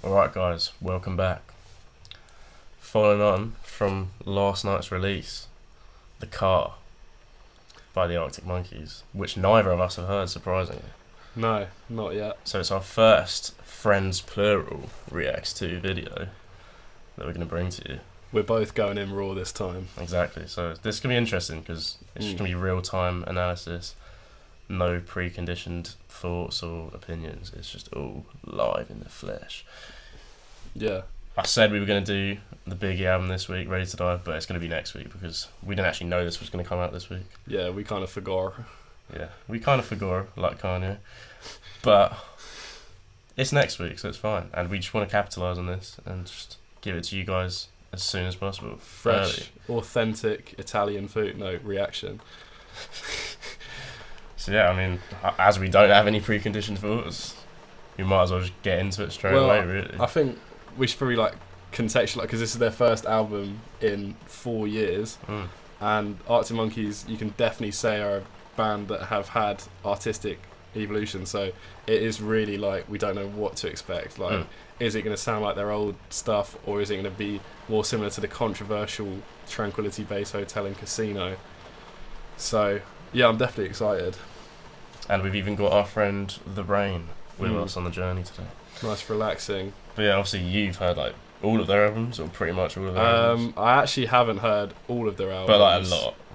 Alright guys, welcome back. Following on from last night's release, The Car by the Arctic Monkeys, which neither of us have heard, surprisingly. No, not yet. So it's our first Friends Plural Reacts to video that we're going to bring to you. We're both going in raw this time. Exactly, so this is going to be interesting because it's just going to be real-time analysis, no preconditioned thoughts or opinions, it's just all live in the flesh. Yeah. I said we were going to do the Biggie album this week, Ready to Die, but it's going to be next week because we didn't actually know this was going to come out this week. Yeah, we kind of forgot. Yeah, we kind of forgot, like Kanye. But it's next week, so it's fine. And we just want to capitalise on this and just give it to you guys as soon as possible. Fresh, authentic Italian food, reaction. So yeah, I mean, as we don't have any preconditioned thoughts, we might as well just get into it straight away, really. I think we should probably contextualise, because this is their first album in 4 years, and Arctic Monkeys, you can definitely say, are a band that have had artistic evolution. So it is really we don't know what to expect. Is it going to sound like their old stuff, or is it going to be more similar to the controversial Tranquility Base Hotel and Casino? So yeah, I'm definitely excited. And we've even got our friend The Brain with us on the journey today. Nice, relaxing. But yeah, obviously you've heard all of their albums, or pretty much all of their albums. I actually haven't heard all of their albums, but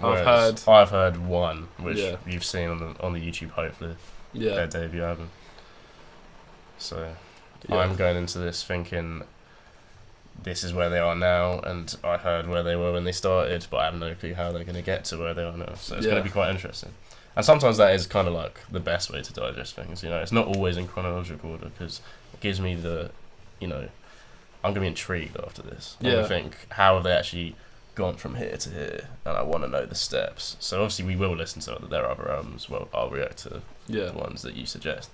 a lot. I've heard one, which you've seen on the YouTube, hopefully. Yeah. Their debut album. So I'm going into this thinking this is where they are now, and I heard where they were when they started, but I have no clue how they're going to get to where they are now. So it's going to be quite interesting. And sometimes that is kind of the best way to digest things. It's not always in chronological order because it gives me I'm going to be intrigued after this. I'm going to think, how have they actually gone from here to here? And I want to know the steps. So obviously we will listen to their other albums. Well, I'll react to the ones that you suggest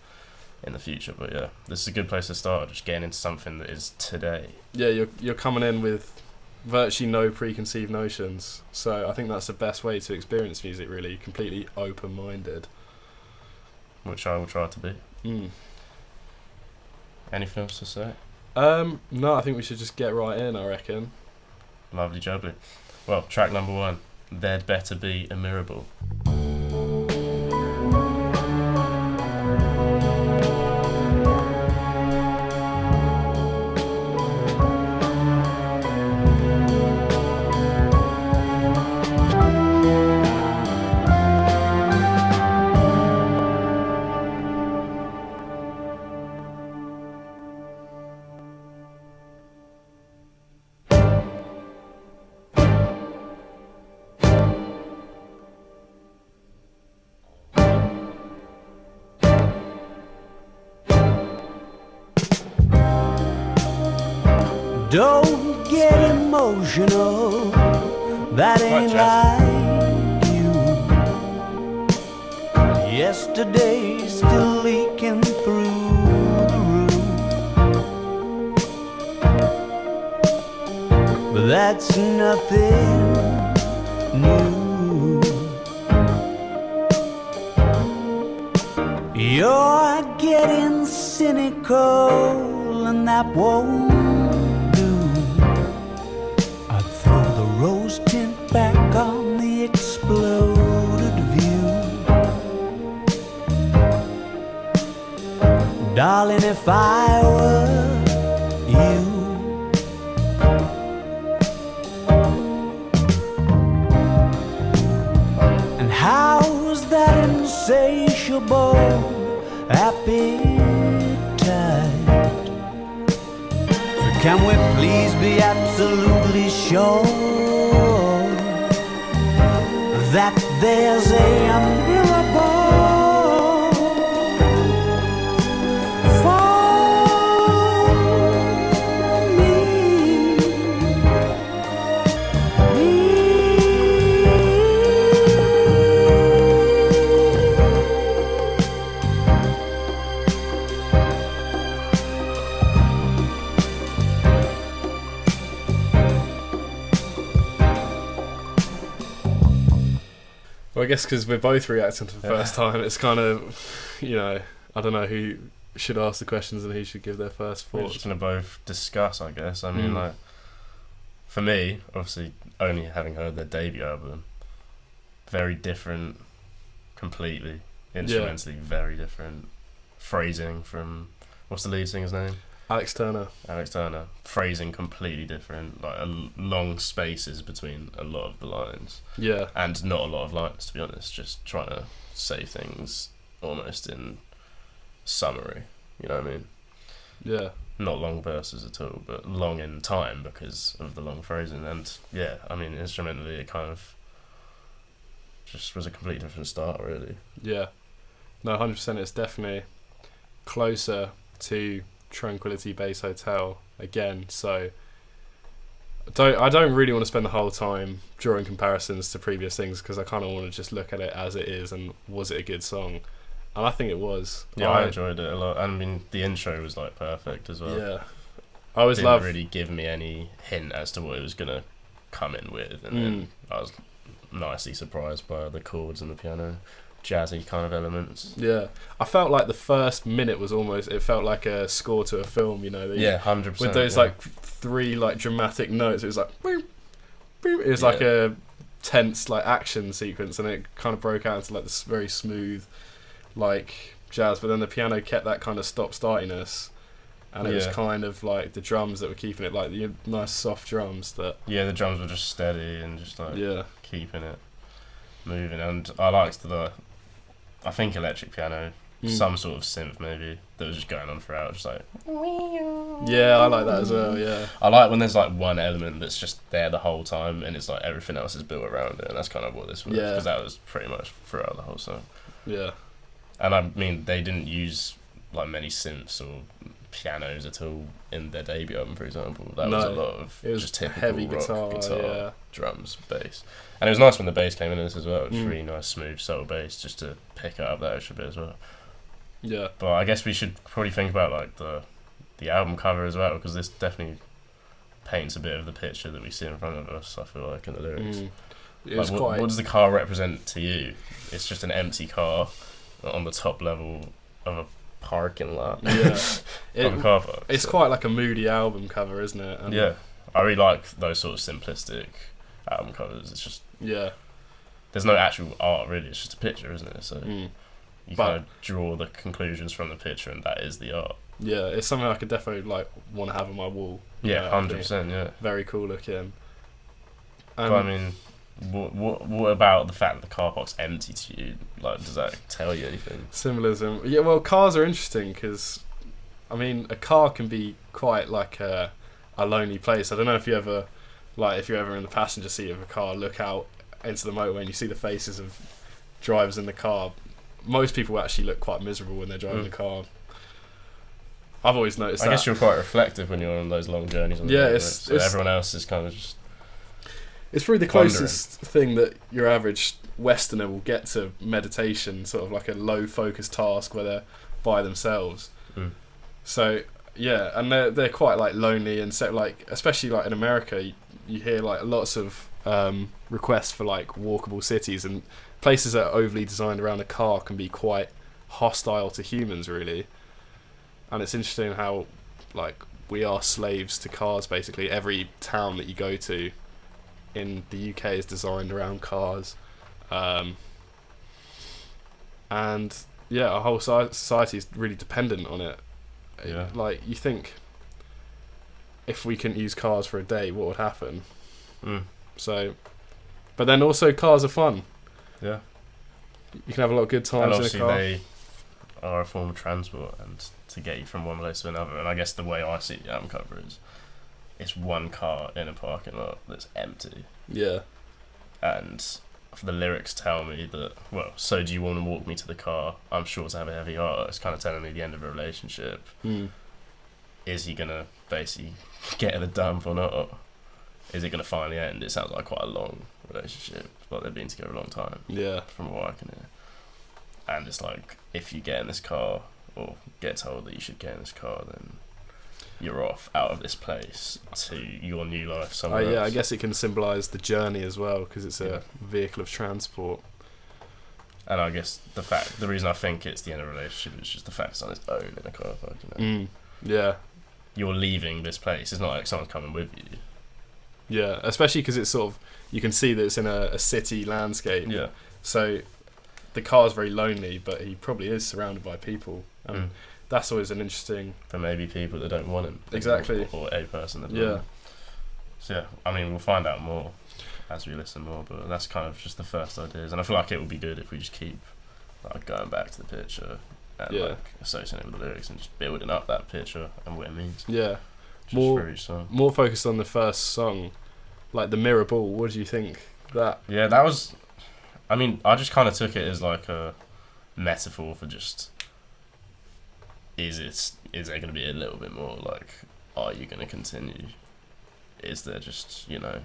in the future. But yeah, this is a good place to start, just getting into something that is today. Yeah, you're coming in with virtually no preconceived notions. So I think that's the best way to experience music, really, completely open-minded. Which I will try to be. Anything else to say? No, I think we should just get right in, I reckon. Lovely jubbly. Well, track number 1, There'd Better Be a Mirrorball. Don't get emotional, that ain't like you. Yesterday's still leaking through the roof, but that's nothing new. You're getting cynical, and that won't rose tint back on the exploded view. Darling, if I were you, and how's that insatiable appetite? So can we please be absolutely sure that there's a Mirrorball for me? Well, I guess because we're both reacting to the first time, it's kind of, I don't know who should ask the questions and who should give their first We're thoughts. just gonna both discuss, I guess. I mean, like, for me, obviously, only having heard their debut album, very different, completely instrumentally, very different. Phrasing from what's the lead singer's name? Alex Turner. Alex Turner. Phrasing completely different, like long spaces between a lot of the lines, and not a lot of lines, to be honest. Just trying to say things almost in summary. You know what I mean? Yeah. Not long verses at all, but long in time because of the long phrasing. And yeah, I mean, instrumentally, it kind of just was a completely different start, really. Yeah. No, 100%. It's definitely closer to Tranquility Base Hotel again. So I don't really want to spend the whole time drawing comparisons to previous things because I kind of want to just look at it as it is and was it a good song? And I think it was. Yeah, I enjoyed it a lot. I mean, the intro was like perfect as well. Yeah, I always didn't really give me any hint as to what it was gonna come in with, and then I was nicely surprised by the chords and the piano, jazzy kind of elements. Yeah, I felt like the first minute was it felt like a score to a film. You know? 100%. With those like three like dramatic notes, it was like boom, boom. It was like a tense like action sequence, and it kind of broke out into like this very smooth like jazz, but then the piano kept that kind of stop-startiness, and it was kind of like the drums that were keeping it, like the nice soft drums that the drums were just steady and just like keeping it moving. And I liked I think electric piano, some sort of synth maybe that was just going on throughout, just like I like that as well. I like when there's like one element that's just there the whole time and it's like everything else is built around it, and that's kind of what this was, because that was pretty much throughout the whole song. And I mean, they didn't use like many synths or pianos at all in their debut album, for example. That was a lot of just typical heavy rock, guitar, drums, bass. And it was nice when the bass came in this as well. It was really nice, smooth, subtle bass, just to pick up that extra bit as well. Yeah. But I guess we should probably think about like the album cover as well, because this definitely paints a bit of the picture that we see in front of us, I feel like, in the lyrics. Like, what does the car represent to you? It's just an empty car on the top level of a parking lot. Of a car park. It's quite like a moody album cover, isn't it? And I really like those sort of simplistic album covers. It's just there's no actual art really. It's just a picture, isn't it? So you kind of draw the conclusions from the picture, and that is the art. Yeah, it's something I could definitely like want to have on my wall. 100%. Very cool looking. But I mean, what about the fact that the car park's empty to you? Like, does that tell you anything? Symbolism. Yeah, well, cars are interesting because, I mean, a car can be quite like a lonely place. I don't know if you ever, like, if you're ever in the passenger seat of a car, look out into the motorway and you see the faces of drivers in the car. Most people actually look quite miserable when they're driving the car. I've always noticed that. I guess you're quite reflective when you're on those long journeys on the road, so everyone else is kind of just... It's probably the closest thing that your average Westerner will get to meditation, sort of like a low-focus task where they're by themselves. So, yeah, and they're quite, like, lonely, and so, like, especially, like, in America, you hear, like, lots of requests for, like, walkable cities, and places that are overly designed around a car can be quite hostile to humans, really. And it's interesting how, like, we are slaves to cars, basically. Every town that you go to in the UK is designed around cars, and our whole society is really dependent on it. Like, you think if we couldn't use cars for a day, what would happen? So, but then also cars are fun. You can have a lot of good times in a car. They are a form of transport and to get you from one place to another. And I guess the way I see the album cover is it's one car in a parking lot that's empty. And the lyrics tell me that, well, so do you want to walk me to the car? I'm sure to have a heavy heart. It's kind of telling me the end of a relationship. Is he going to basically get the dump or not? Is it going to finally end? It sounds like quite a long relationship. Like they've been together a long time. From what I can hear. And it's like, if you get in this car, or get told that you should get in this car, then you're off out of this place to your new life somewhere else. I guess it can symbolise the journey as well, because it's a vehicle of transport. And I guess the reason I think it's the end of a relationship is just the fact it's on its own in a car park. Yeah. You're leaving this place. It's not like someone's coming with you. Yeah, especially because it's sort of, you can see that it's in a city landscape. Yeah. So the car's very lonely, but he probably is surrounded by people. And that's always an interesting... For maybe people that don't want him. Exactly. Or a person that doesn't want him. So yeah, I mean, we'll find out more as we listen more, but that's kind of just the first ideas. And I feel like it would be good if we just keep like going back to the picture and like associating it with the lyrics and just building up that picture and what it means. Yeah. Just for each song. More focused on the first song, like the Mirrorball. What do you think that? Yeah, that was... I mean, I just kind of took it as like a metaphor for just... Is there going to be a little bit more like, are you going to continue? Is there just, you know,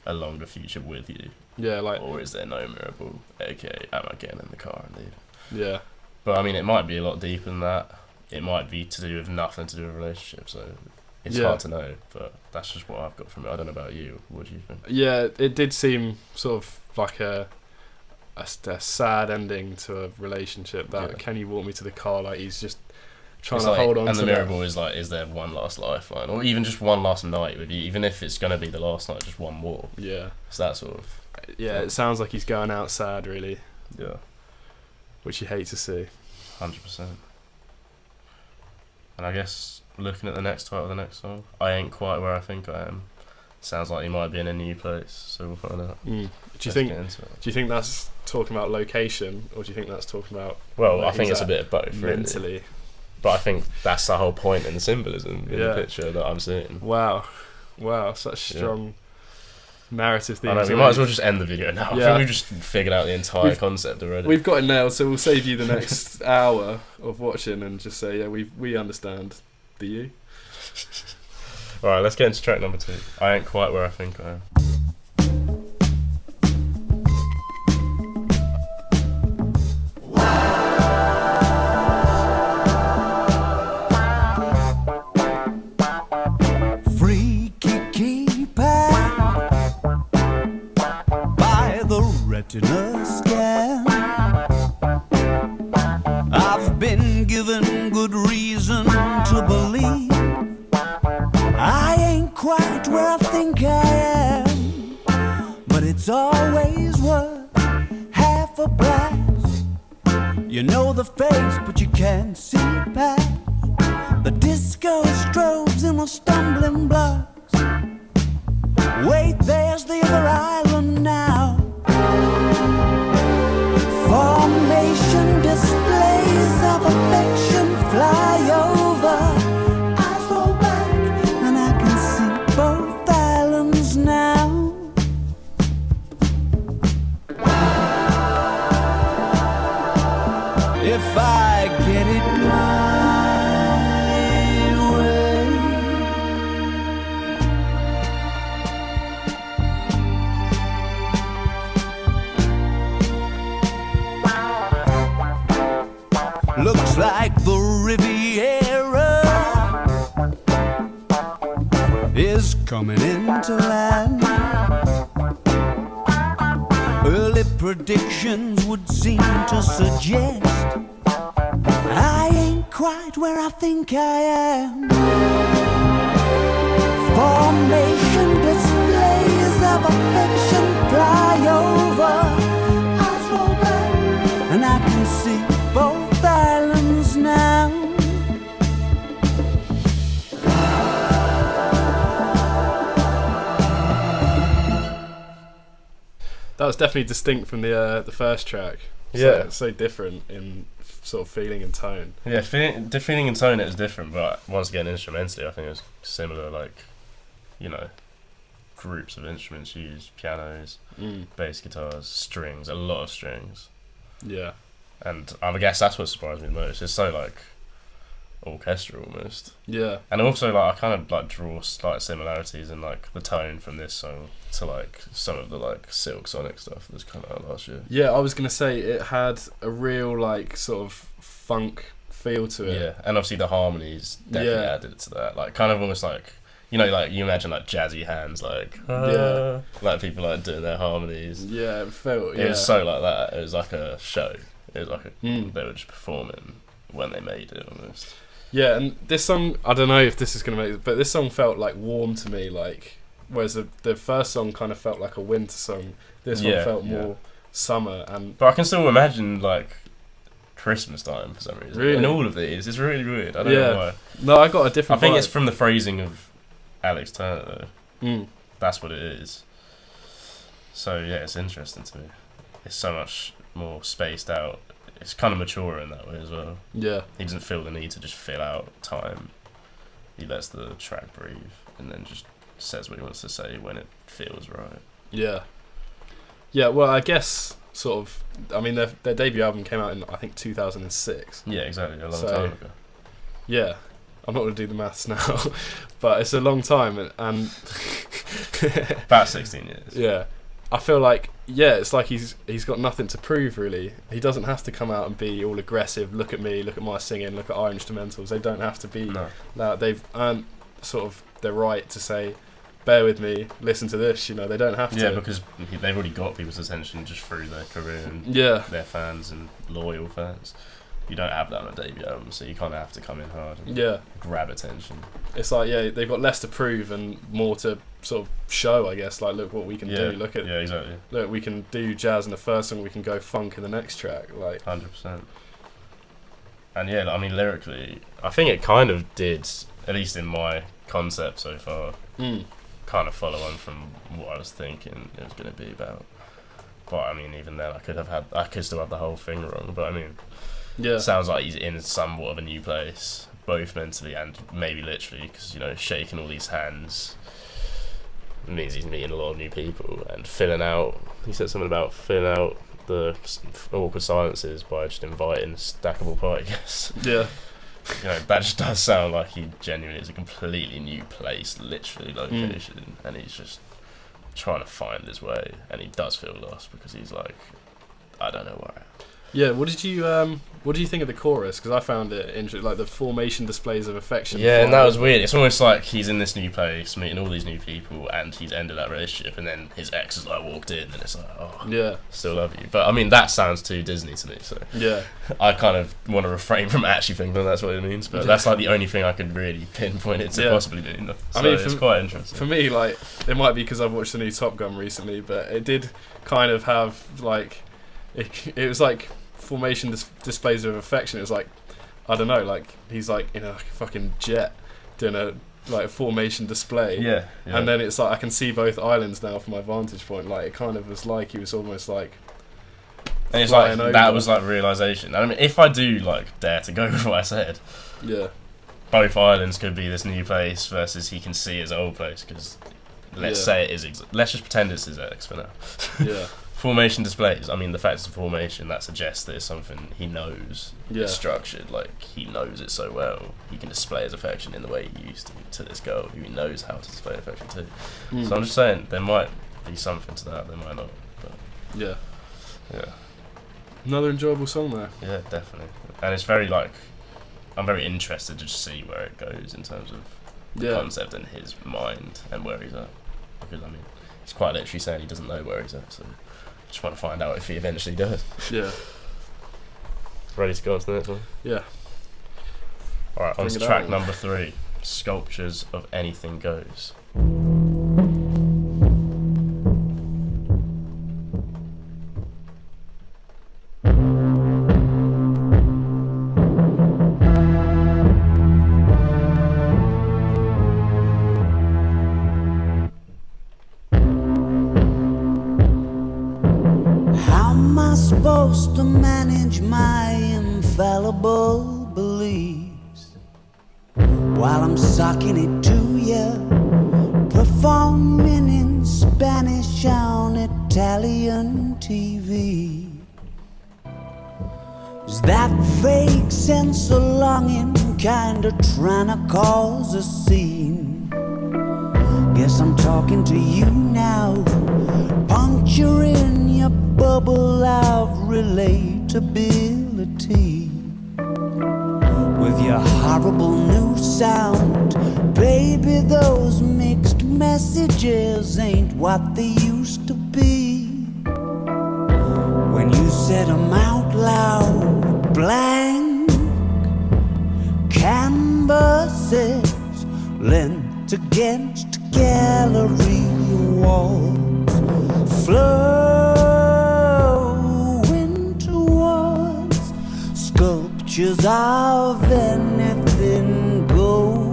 a longer future with you? Yeah, like... Or is there no Mirrorball? AKA, am I getting in the car and leaving? Yeah. But I mean, it might be a lot deeper than that. It might be to do with nothing to do with a relationship, so it's hard to know. But that's just what I've got from it. I don't know about you. What do you think? Yeah, it did seem sort of like a sad ending to a relationship. That can you walk me to the car? Like he's just trying to hold on. And to the Mirrorball is like, is there one last lifeline, or even just one last night with you? Even if it's gonna be the last night, just one more. Yeah. It's that sort of. Yeah, it sounds like he's going out sad, really. Yeah. Which you hate to see. 100%. And I guess looking at the next title of the next song, I ain't quite where I think I am. Sounds like he might be in a new place, so we'll find out. Do you think that's talking about location, or do you think that's talking about? Well, I think it's a bit of both. Mentally. Really. But I think that's the whole point in the symbolism in the picture that I'm seeing. Wow, such strong narrative themes. I know, we might as well just end the video now. I think we've just figured out the entire concept already. We've got it nailed, so we'll save you the next hour of watching and just say, yeah, we understand. Do you? Alright, let's get into track number 2. I ain't quite where I think I am. Retina scan. I've been given good reason to believe I ain't quite where I think I am, but it's always worth half a blast. You know the face, but you can't see past the disco strobes and the stumbling blocks. Wait, there's the other island now. Formation displays of affection fly over. I roll back and I can see both islands now. If I get it my way, looks like the Riviera is coming into land. Early predictions would seem to suggest I ain't quite where I think I am. Formation displays of affection fly over. Eyes roll back and I can see both islands now. That was definitely distinct from the first track. So different in sort of feeling and tone. Yeah, the feeling and tone it is different, but once again, instrumentally, I think it's similar. Like, you know, groups of instruments used: pianos, bass guitars, strings, a lot of strings. Yeah. And I guess that's what surprised me the most. It's so like orchestral almost. Yeah. And also like I kind of like draw slight similarities in like the tone from this song to like some of the like Silk Sonic stuff that's come out last year. Yeah, I was gonna say it had a real like sort of funk feel to it. Yeah, and obviously the harmonies definitely added to that. Like kind of almost like You know, like you imagine like jazzy hands, like like people like doing their harmonies. Yeah, it felt. It was so like that. It was like a show. It was like they were just performing when they made it almost. Yeah, and this song, I don't know if this is gonna make it, but this song felt like warm to me. Like, whereas the first song kind of felt like a winter song. This one felt more summer. But I can still imagine like Christmas time for some reason. Really? In all of these, it's really weird. I don't know why. No, I got a different. I think vibe. it's from the phrasing of Alex Turner, though. That's what it is. So yeah, it's interesting to me. It's so much more spaced out. It's kind of mature in that way as well. Yeah. He doesn't feel the need to just fill out time. He lets the track breathe and then just says what he wants to say when it feels right. Yeah. Yeah, well, I guess sort of. I mean, their debut album came out in I think 2006. Yeah, exactly, a long time ago. Yeah. I'm not going to do the maths now, but it's a long time, and about 16 years. Yeah, I feel like it's like he's got nothing to prove really. He doesn't have to come out and be all aggressive. Look at me, look at my singing, look at our instrumentals. They don't have to be loud. They've earned sort of their right to say, bear with me, listen to this. You know, they don't have to. Yeah, because they've already got people's attention just through their career and their fans and loyal fans. You don't have that on a debut album, so you kind of have to come in hard and grab attention. It's like, they've got less to prove and more to sort of show, I guess. Like, look what we can do. Look exactly. Look, we can do jazz in the first song, we can go funk in the next track. Like 100%. And yeah, I mean, lyrically, I think it kind of did, at least in my concept so far, kind of follow on from what I was thinking it was going to be about. But I mean, even then, I could still have the whole thing wrong. But I mean. Yeah. Sounds like he's in somewhat of a new place, both mentally and maybe literally, because, you know, shaking all these hands means he's meeting a lot of new people and filling out. He said something about filling out the awkward silences by just inviting stackable party guests. Yeah. You know, that just does sound like he genuinely is a completely new place, literally location, and he's just trying to find his way, and he does feel lost because he's like, I don't know where I am. Yeah, what did you think of the chorus? Because I found it interesting, like the formation displays of affection. Yeah, and that was weird. It's almost like he's in this new place, meeting all these new people, and he's ended that relationship, and then his ex has like walked in, and it's like, oh, still love you. But I mean, that sounds too Disney to me. So I kind of want to refrain from actually thinking that's what it means. But that's like the only thing I could really pinpoint it to possibly mean. So I mean, it's quite interesting. For me, like, it might be because I've watched the new Top Gun recently, but it did kind of have like. It was like formation displays of affection. It was like, I don't know, like he's like in a fucking jet doing a formation display. Yeah. And then it's like I can see both islands now from my vantage point. Like it kind of was like he was almost like. And it's like that was like realization. I mean, if I do like dare to go with what I said. Yeah. Both islands could be this new place versus he can see his old place because let's say it is. Let's just pretend it's his ex for now. Yeah. Formation displays. I mean, the fact it's a formation that suggests that it's something he knows. It's structured. Like he knows it so well. He can display his affection in the way he used to this girl who he knows how to display affection to. So I'm just saying there might be something to that. There might not. But yeah. Another enjoyable song there. Yeah, definitely. And it's very like I'm very interested to just see where it goes in terms of the concept and his mind and where he's at. Because I mean, he's quite literally saying he doesn't know where he's at. So. Just want to find out if he eventually does. Yeah. Ready to go on to the next one? Yeah. Alright, on to track number 3. Sculptures of Anything Goes. Supposed to manage my infallible beliefs while I'm sucking it to you, performing in Spanish on Italian TV. Is that vague sense of longing kinda trying to cause a scene? Guess I'm talking to you now, puncturing your bubble of relatability with your horrible new sound. Baby, those messages ain't what they used to be. When you said 'em out loud, blank canvases lent against gallery walls, flowing towards sculptures of anything goes.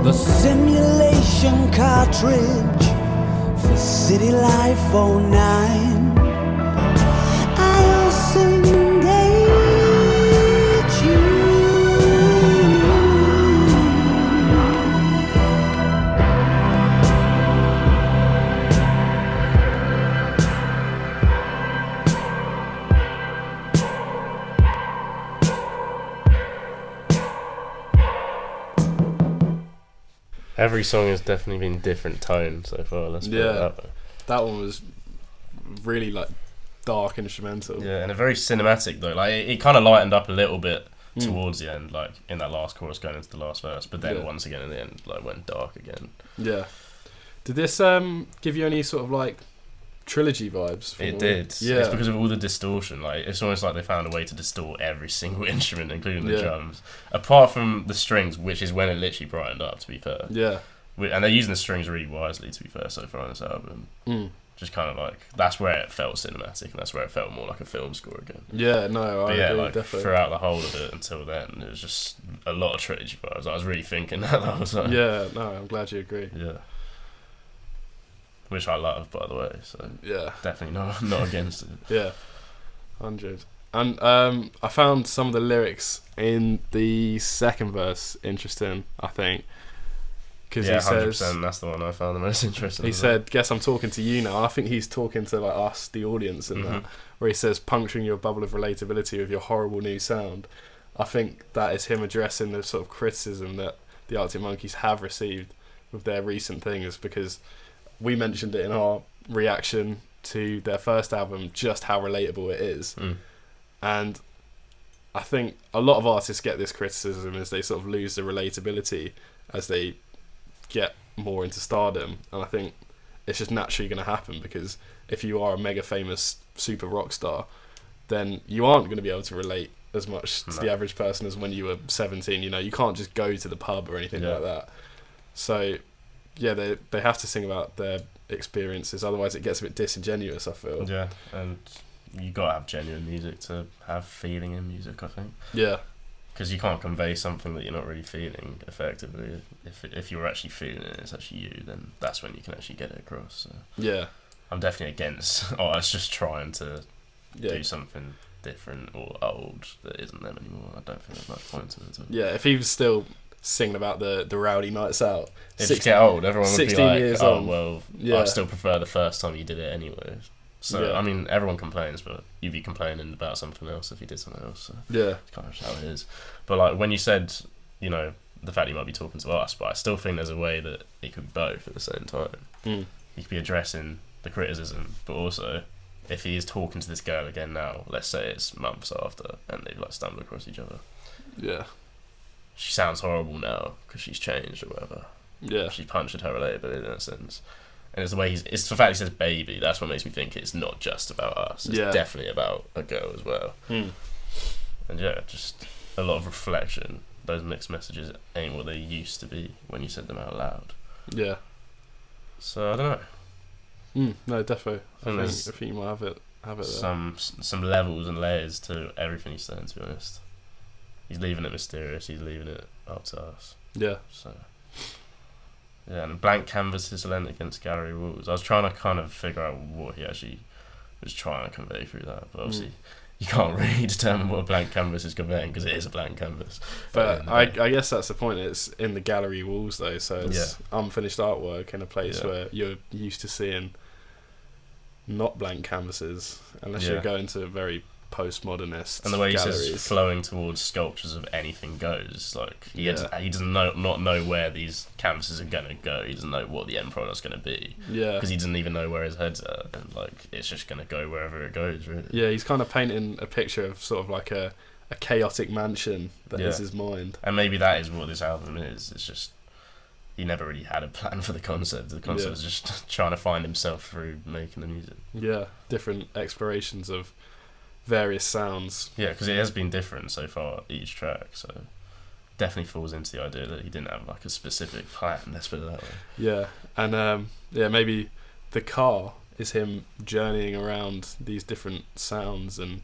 The simulation cartridge for City Life 09. I'll sing engage you. Every song has definitely been different tone so far. Let's put it that way. That one was really like dark instrumental. Yeah, and a very cinematic though. Like it kind of lightened up a little bit towards the end, like in that last chorus going into the last verse. But then once again in the end, like went dark again. Yeah. Did this give you any sort of like trilogy vibes? It did. Yeah. It's because of all the distortion. Like it's almost like they found a way to distort every single instrument, including the drums, apart from the strings, which is when it literally brightened up. To be fair. Yeah. And they're using the strings really wisely. To be fair, so far on this album. Just kind of like that's where it felt cinematic, and that's where it felt more like a film score again. Yeah, no, I agree, like definitely. Throughout the whole of it until then, it was just a lot of trilogy vibes. I was really thinking that the whole time. Yeah, no, I'm glad you agree. Yeah. Which I love, by the way. So yeah, definitely not against it. Yeah, 100. And I found some of the lyrics in the second verse interesting, I think. Because yeah, he says, 100%. That's the one I found the most interesting. He said, "Guess I'm talking to you now." I think he's talking to like us, the audience, and that. Where he says, "Puncturing your bubble of relatability with your horrible new sound." I think that is him addressing the sort of criticism that the Arctic Monkeys have received with their recent things, because we mentioned it in our reaction to their first album, just how relatable it is. And I think a lot of artists get this criticism as they sort of lose the relatability as they get more into stardom, and I think it's just naturally going to happen, because if you are a mega famous super rock star, then you aren't going to be able to relate as much to the average person as when you were 17. You know, you can't just go to the pub or anything like that. So yeah, they have to sing about their experiences, otherwise it gets a bit disingenuous, I feel. Yeah, and you got to have genuine music to have feeling in music, I think. Yeah. Because you can't convey something that you're not really feeling effectively. If you're actually feeling it, it's actually you, then that's when you can actually get it across. So. Yeah. I'm definitely against us just trying to do something different or old that isn't them anymore. I don't think there's much point to it at all. Yeah, if he was still singing about the rowdy nights out, if you get old, everyone would be like, years oh, on. well, I still prefer the first time you did it anyway. So, I mean, everyone complains, but you'd be complaining about something else if you did something else. So it's kind of how it is. But, like, when you said, you know, the fact you might be talking to us, but I still think there's a way that it could be both at the same time. You could be addressing the criticism, but also, if he is talking to this girl again now, let's say it's months after, and they've, like, stumbled across each other. Yeah. She sounds horrible now, because she's changed or whatever. Yeah. She punctured her relatability in a sense. And it's the way it's the fact he says baby, that's what makes me think it's not just about us. It's definitely about a girl as well. And yeah, just a lot of reflection. Those mixed messages ain't what they used to be when you said them out loud. Yeah. So I don't know. No, definitely. I think you might have it there. Some levels and layers to everything he's saying, to be honest. He's leaving it mysterious, he's leaving it up to us. Yeah. So yeah, and blank canvases lent against gallery walls. I was trying to kind of figure out what he actually was trying to convey through that, but obviously you can't really determine what a blank canvas is conveying because it is a blank canvas. But I guess that's the point. It's in the gallery walls though, so it's unfinished artwork in a place where you're used to seeing not blank canvases, unless you're going to a very postmodernist and the way he galleries. says flowing towards sculptures of anything goes. Like he doesn't not know where these canvases are gonna go. He doesn't know what the end product's gonna be. Yeah, because he doesn't even know where his head's at, and like it's just gonna go wherever it goes. Really. Yeah, he's kind of painting a picture of sort of like a chaotic mansion that is his mind. And maybe that is what this album is. It's just he never really had a plan for the concept. The concept was just trying to find himself through making the music. Yeah, different explorations of various sounds. Yeah, because it has been different so far, each track, so definitely falls into the idea that he didn't have like a specific plan, let's put it that way. Yeah, and maybe the car is him journeying around these different sounds and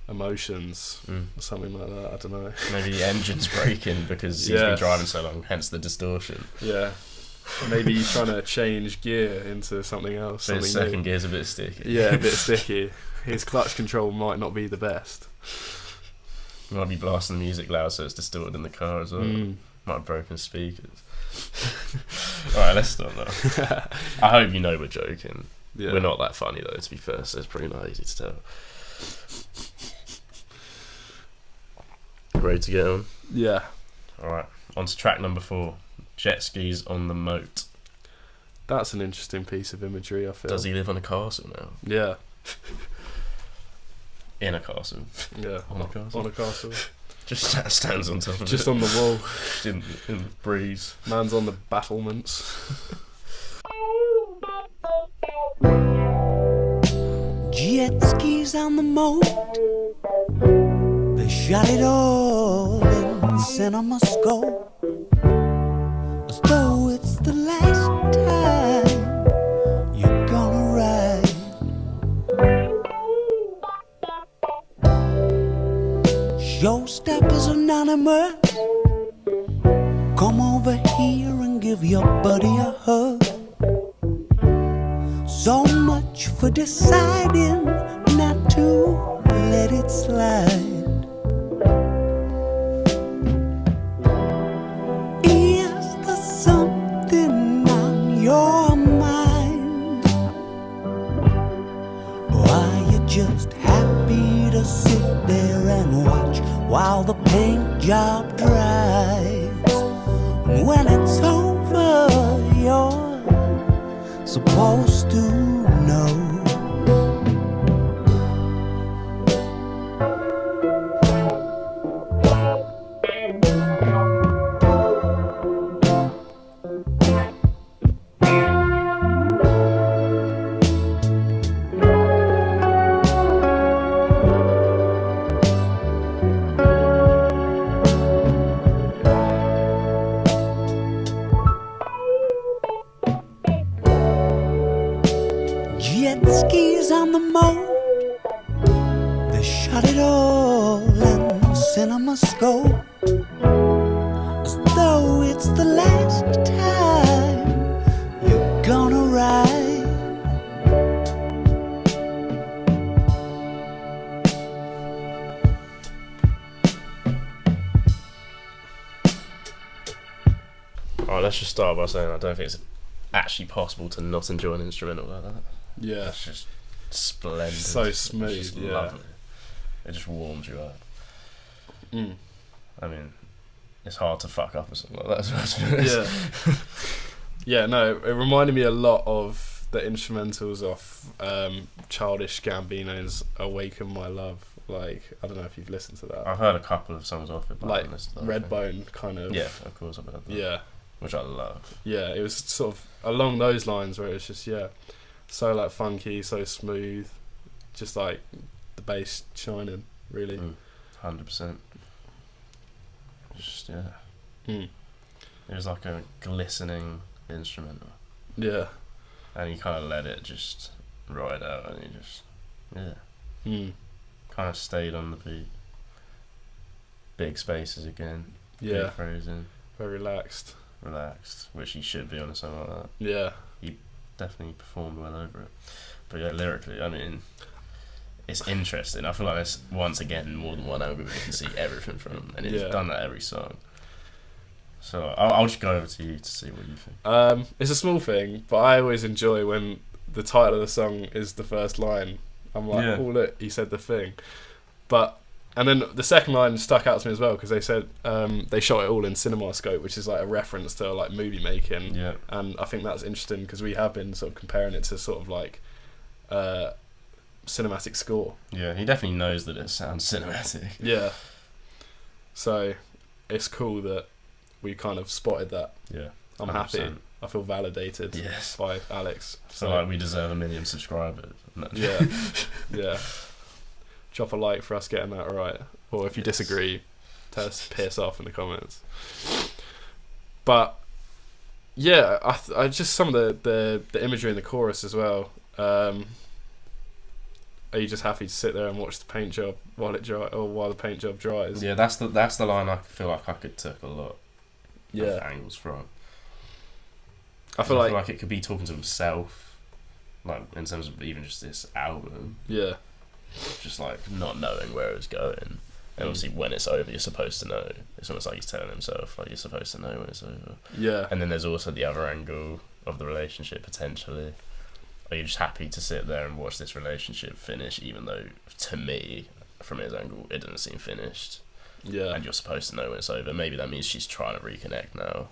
emotions, or something like that. I don't know. Maybe the engine's breaking because he's been driving so long, hence the distortion. Yeah. Maybe he's trying to change gear into something else. But his second gear's a bit sticky. Yeah, a bit sticky. His clutch control might not be the best. Might be blasting the music loud so it's distorted in the car as well. Might have broken speakers. Alright, let's stop now. I hope you know we're joking. Yeah. We're not that funny though, to be fair, so it's pretty not easy to tell. Ready to get on? Yeah. Alright, on to track number 4. Jet skis on the moat. That's an interesting piece of imagery, I feel. Does he live on a castle now? Yeah. In a castle? Yeah. On a castle? On a castle. Just stands on top of it. Just on the wall. in the breeze. Man's on the battlements. Jet skis on the moat. They shot it all in cinema scope, as though it's the last time you're gonna ride. Showstoppers Anonymous, come over here and give your buddy a hug. So much for deciding not to let it slide. Is there something on your mind? Or are you just happy to sit there and watch while the paint job dries? And when it's over, you're supposed to know. Jet skis on the moat. They shot it all in cinema scope, as though it's the last time you're gonna ride. Alright, let's just start by saying I don't think it's actually possible to not enjoy an instrumental like that. Yeah. It's just splendid. So smooth, it's just lovely. It just warms you up. I mean, it's hard to fuck up or something like that. Yeah. Yeah, no, it reminded me a lot of the instrumentals off Childish Gambino's Awaken My Love. Like, I don't know if you've listened to that. I've heard a couple of songs off it, but like Redbone kind of. Yeah, of course I've heard that. Yeah. Which I love. Yeah, it was sort of along those lines where it was just, so like funky, so smooth, just like the bass shining, really. 100%. Just, It was like a glistening instrumental. Yeah. And he kind of let it just ride out, and he just, kind of stayed on the beat. Big spaces again. Yeah. Big phrasing. Very relaxed, which he should be on a song like that. Yeah. He definitely performed well over it. But yeah, lyrically, I mean, it's interesting. I feel like there's, once again, more than one album you can see everything from, and he's done that every song. So I'll just go over to you to see what you think. It's a small thing, but I always enjoy when the title of the song is the first line. I'm like, oh look, he said the thing. And then the second line stuck out to me as well because they said they shot it all in CinemaScope, which is like a reference to like movie making. Yeah. And I think that's interesting because we have been sort of comparing it to sort of like cinematic score. Yeah, he definitely knows that it sounds cinematic. Yeah. So it's cool that we kind of spotted that. Yeah. I'm 100%. happy. I feel validated by Alex. I feel like we deserve 1 million subscribers. No. Yeah. Yeah. Drop a like for us getting that right. Or if you disagree, tell us, piss off in the comments. But yeah, I just some of the imagery in the chorus as well. Are you just happy to sit there and watch the paint job while the paint job dries? Yeah, that's the line I feel like I could take a lot of angles from. I feel like it could be talking to himself, like in terms of even just this album. Yeah. Just like not knowing where it's going. And obviously when it's over you're supposed to know. It's almost like he's telling himself like you're supposed to know when it's over. Yeah. And then there's also the other angle of the relationship potentially. Are you just happy to sit there and watch this relationship finish even though to me, from his angle, it doesn't seem finished. Yeah. And you're supposed to know when it's over. Maybe that means she's trying to reconnect now.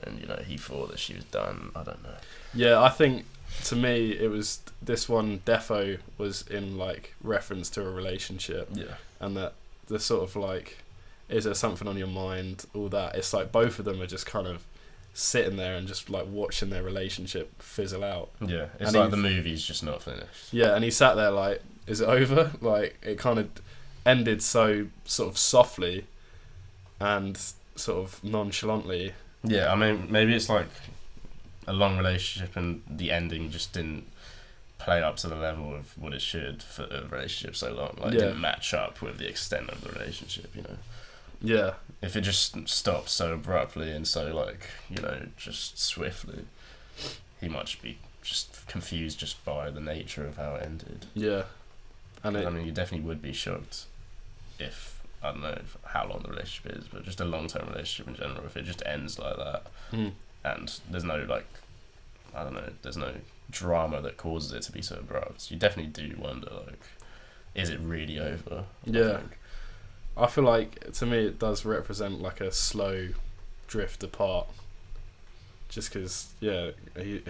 And he thought that she was done. I don't know. Yeah, I think to me it was this one defo was in like reference to a relationship. Yeah. And that the sort of like, is there something on your mind, all that, it's like both of them are just kind of sitting there and just like watching their relationship fizzle out. Yeah, it's like the movie's just not finished. Yeah, and he sat there like, is it over? Like it kind of ended so sort of softly and sort of nonchalantly. Yeah, I mean maybe it's like a long relationship and the ending just didn't play up to the level of what it should for a relationship so long. Like it didn't match up with the extent of the relationship, Yeah. If it just stops so abruptly and so like, just swiftly, he might be just confused just by the nature of how it ended. Yeah. And I mean you definitely would be shocked if, I don't know how long the relationship is, but just a long-term relationship in general, if it just ends like that and there's no like, I don't know, there's no drama that causes it to be so abrupt, you definitely do wonder like, is it really over? Yeah. I feel like to me it does represent like a slow drift apart, just because he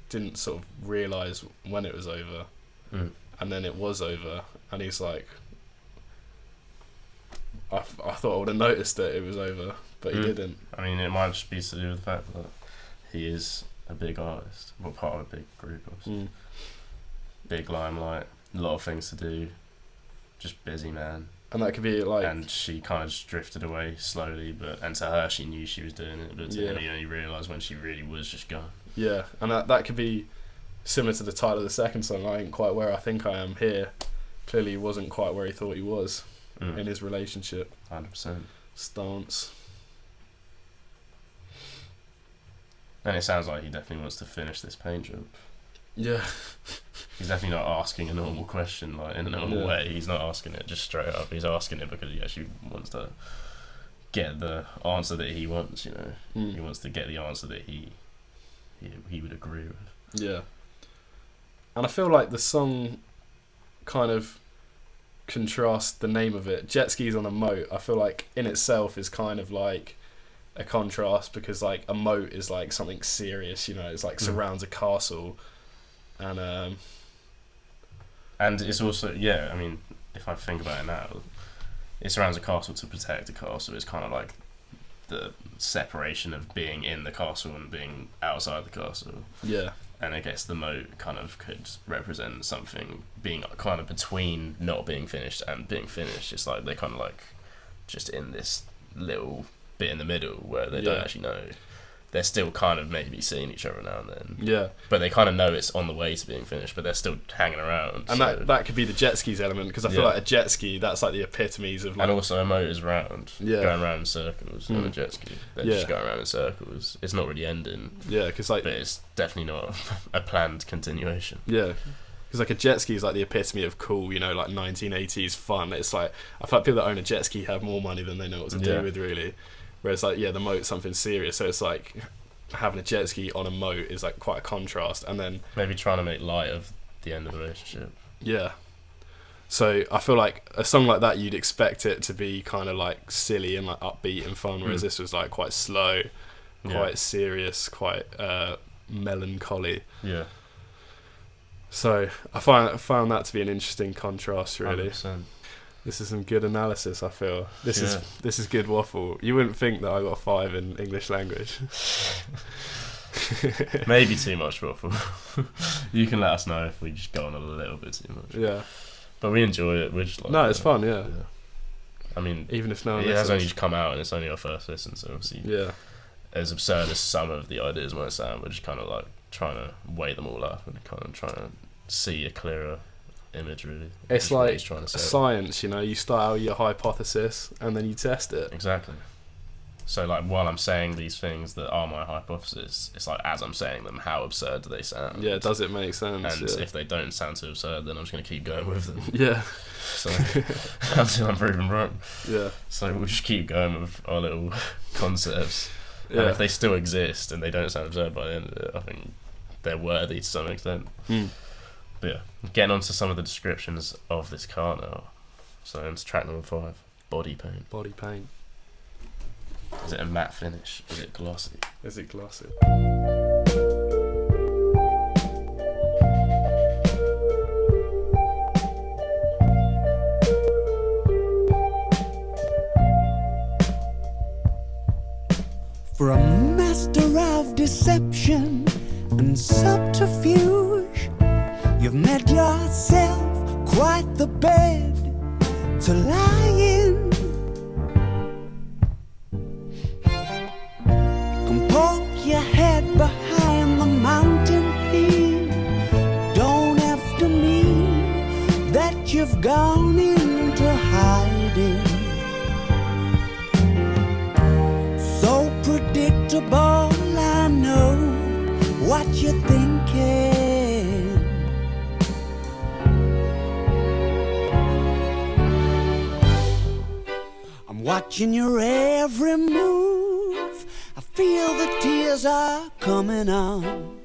didn't sort of realise when it was over, and then it was over, and he's like, I thought I would have noticed that it was over, but he didn't. I mean, it might just be to do with the fact that he is a big artist, well, part of a big group, obviously. Big limelight, a lot of things to do, just busy man. And that could be like... And she kind of just drifted away slowly, and to her she knew she was doing it, but to him he only realised when she really was just gone. Yeah, and that could be similar to the title of the second song, I ain't quite where I think I am here. Clearly he wasn't quite where he thought he was in his relationship. 100%. Stance. And it sounds like he definitely wants to finish this paint job. Yeah. He's definitely not asking a normal question, like in a normal way. He's not asking it just straight up. He's asking it because he actually wants to get the answer that he wants, He wants to get the answer that he would agree with. Yeah. And I feel like the song kind of contrasts the name of it. Jet Skis on a Moat, I feel like in itself is kind of like a contrast, because like a moat is like something serious, it's like surrounds a castle. And it's also, I mean, if I think about it now, it surrounds a castle to protect a castle. It's kind of like the separation of being in the castle and being outside the castle. Yeah. And I guess the moat kind of could represent something being kind of between not being finished and being finished. It's like they're kind of like just in this little bit in the middle where they don't actually know. They're still kind of maybe seeing each other now and then. Yeah. But they kind of know it's on the way to being finished, but they're still hanging around. And that could be the jet skis element, because I feel like a jet ski, that's like the epitomes of like... And also a moat is round. Yeah. Going around in circles on a jet ski. They're just going around in circles. It's not really ending. Yeah, because like... But it's definitely not a planned continuation. Yeah. Because like a jet ski is like the epitome of cool, like 1980s fun. It's like, I feel like people that own a jet ski have more money than they know what to do with, really. Whereas like, the moat's something serious, so it's like having a jet ski on a moat is like quite a contrast. And then maybe trying to make light of the end of the relationship. Yeah. So I feel like a song like that, you'd expect it to be kind of like silly and like upbeat and fun, whereas this was like quite slow, quite serious, quite melancholy. Yeah. So I found that to be an interesting contrast, really. 100%. This is some good analysis, I feel. This is good waffle. You wouldn't think that I got a 5 in English language. Maybe too much waffle. You can let us know if we just go on a little bit too much. Yeah. But we enjoy it. We're just like, no, it's fun, yeah. I mean, even if no one it has listens. only just come out and it's only our first listen, so obviously, as absurd as some of the ideas might sound, we're just kind of like trying to weigh them all up and kind of trying to see a clearer image, really. It's like trying to say science, you know, you start out your hypothesis and then you test it. Exactly. So like while I'm saying these things that are my hypothesis, it's like as I'm saying them, how absurd do they sound? Yeah, does it make sense? And if they don't sound too absurd, then I'm just going to keep going with them. Yeah. So until I'm proven wrong. Yeah. So we'll just keep going with our little concepts. Yeah. And if they still exist and they don't sound absurd by the end of it, I think they're worthy to some extent. But yeah, getting on to some of the descriptions of this car now. So into track number 5, body paint. Body paint. Is it a matte finish? Is it glossy? Is it glossy? For a master of deception and subterfuge, you've made yourself quite the bed to lie in. Come poke your head behind the mountain peak. Don't have to mean that you've gone into hiding. So predictable, I know what you're thinking. I'm watching your every move. I feel the tears are coming on.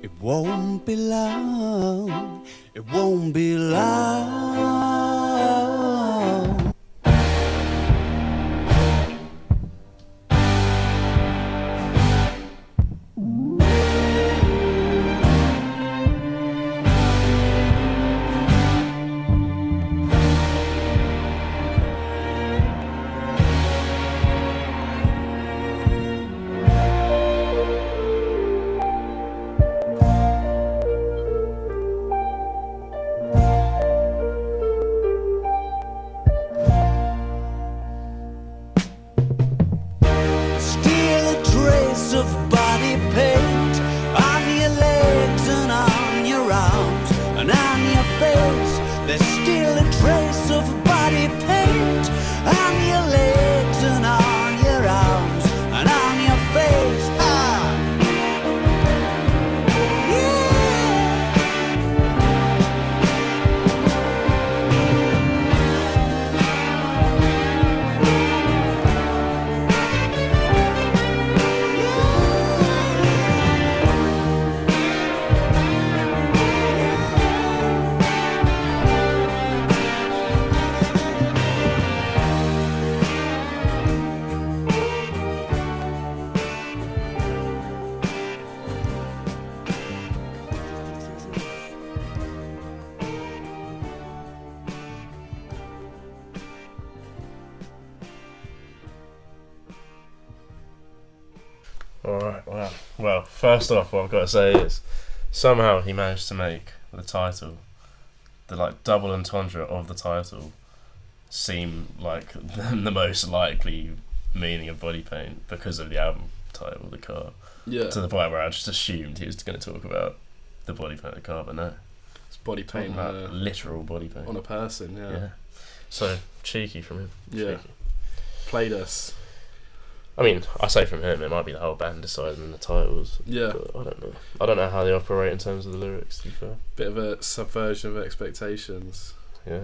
It won't be long. It won't be long. Alright, wow. Well, first off, what I've got to say is somehow he managed to make the title, the like double entendre of the title, seem like the most likely meaning of body paint because of the album title, The Car. Yeah. To the point where I just assumed he was going to talk about the body paint of the car, but no. It's body paint on a, literal body paint. On a person, yeah. So, cheeky from him. Yeah. Cheeky. Played us. I mean, I say from him, it might be the whole band deciding the titles. Yeah. But I don't know. I don't know how they operate in terms of the lyrics, to be fair. Bit of a subversion of expectations. Yeah.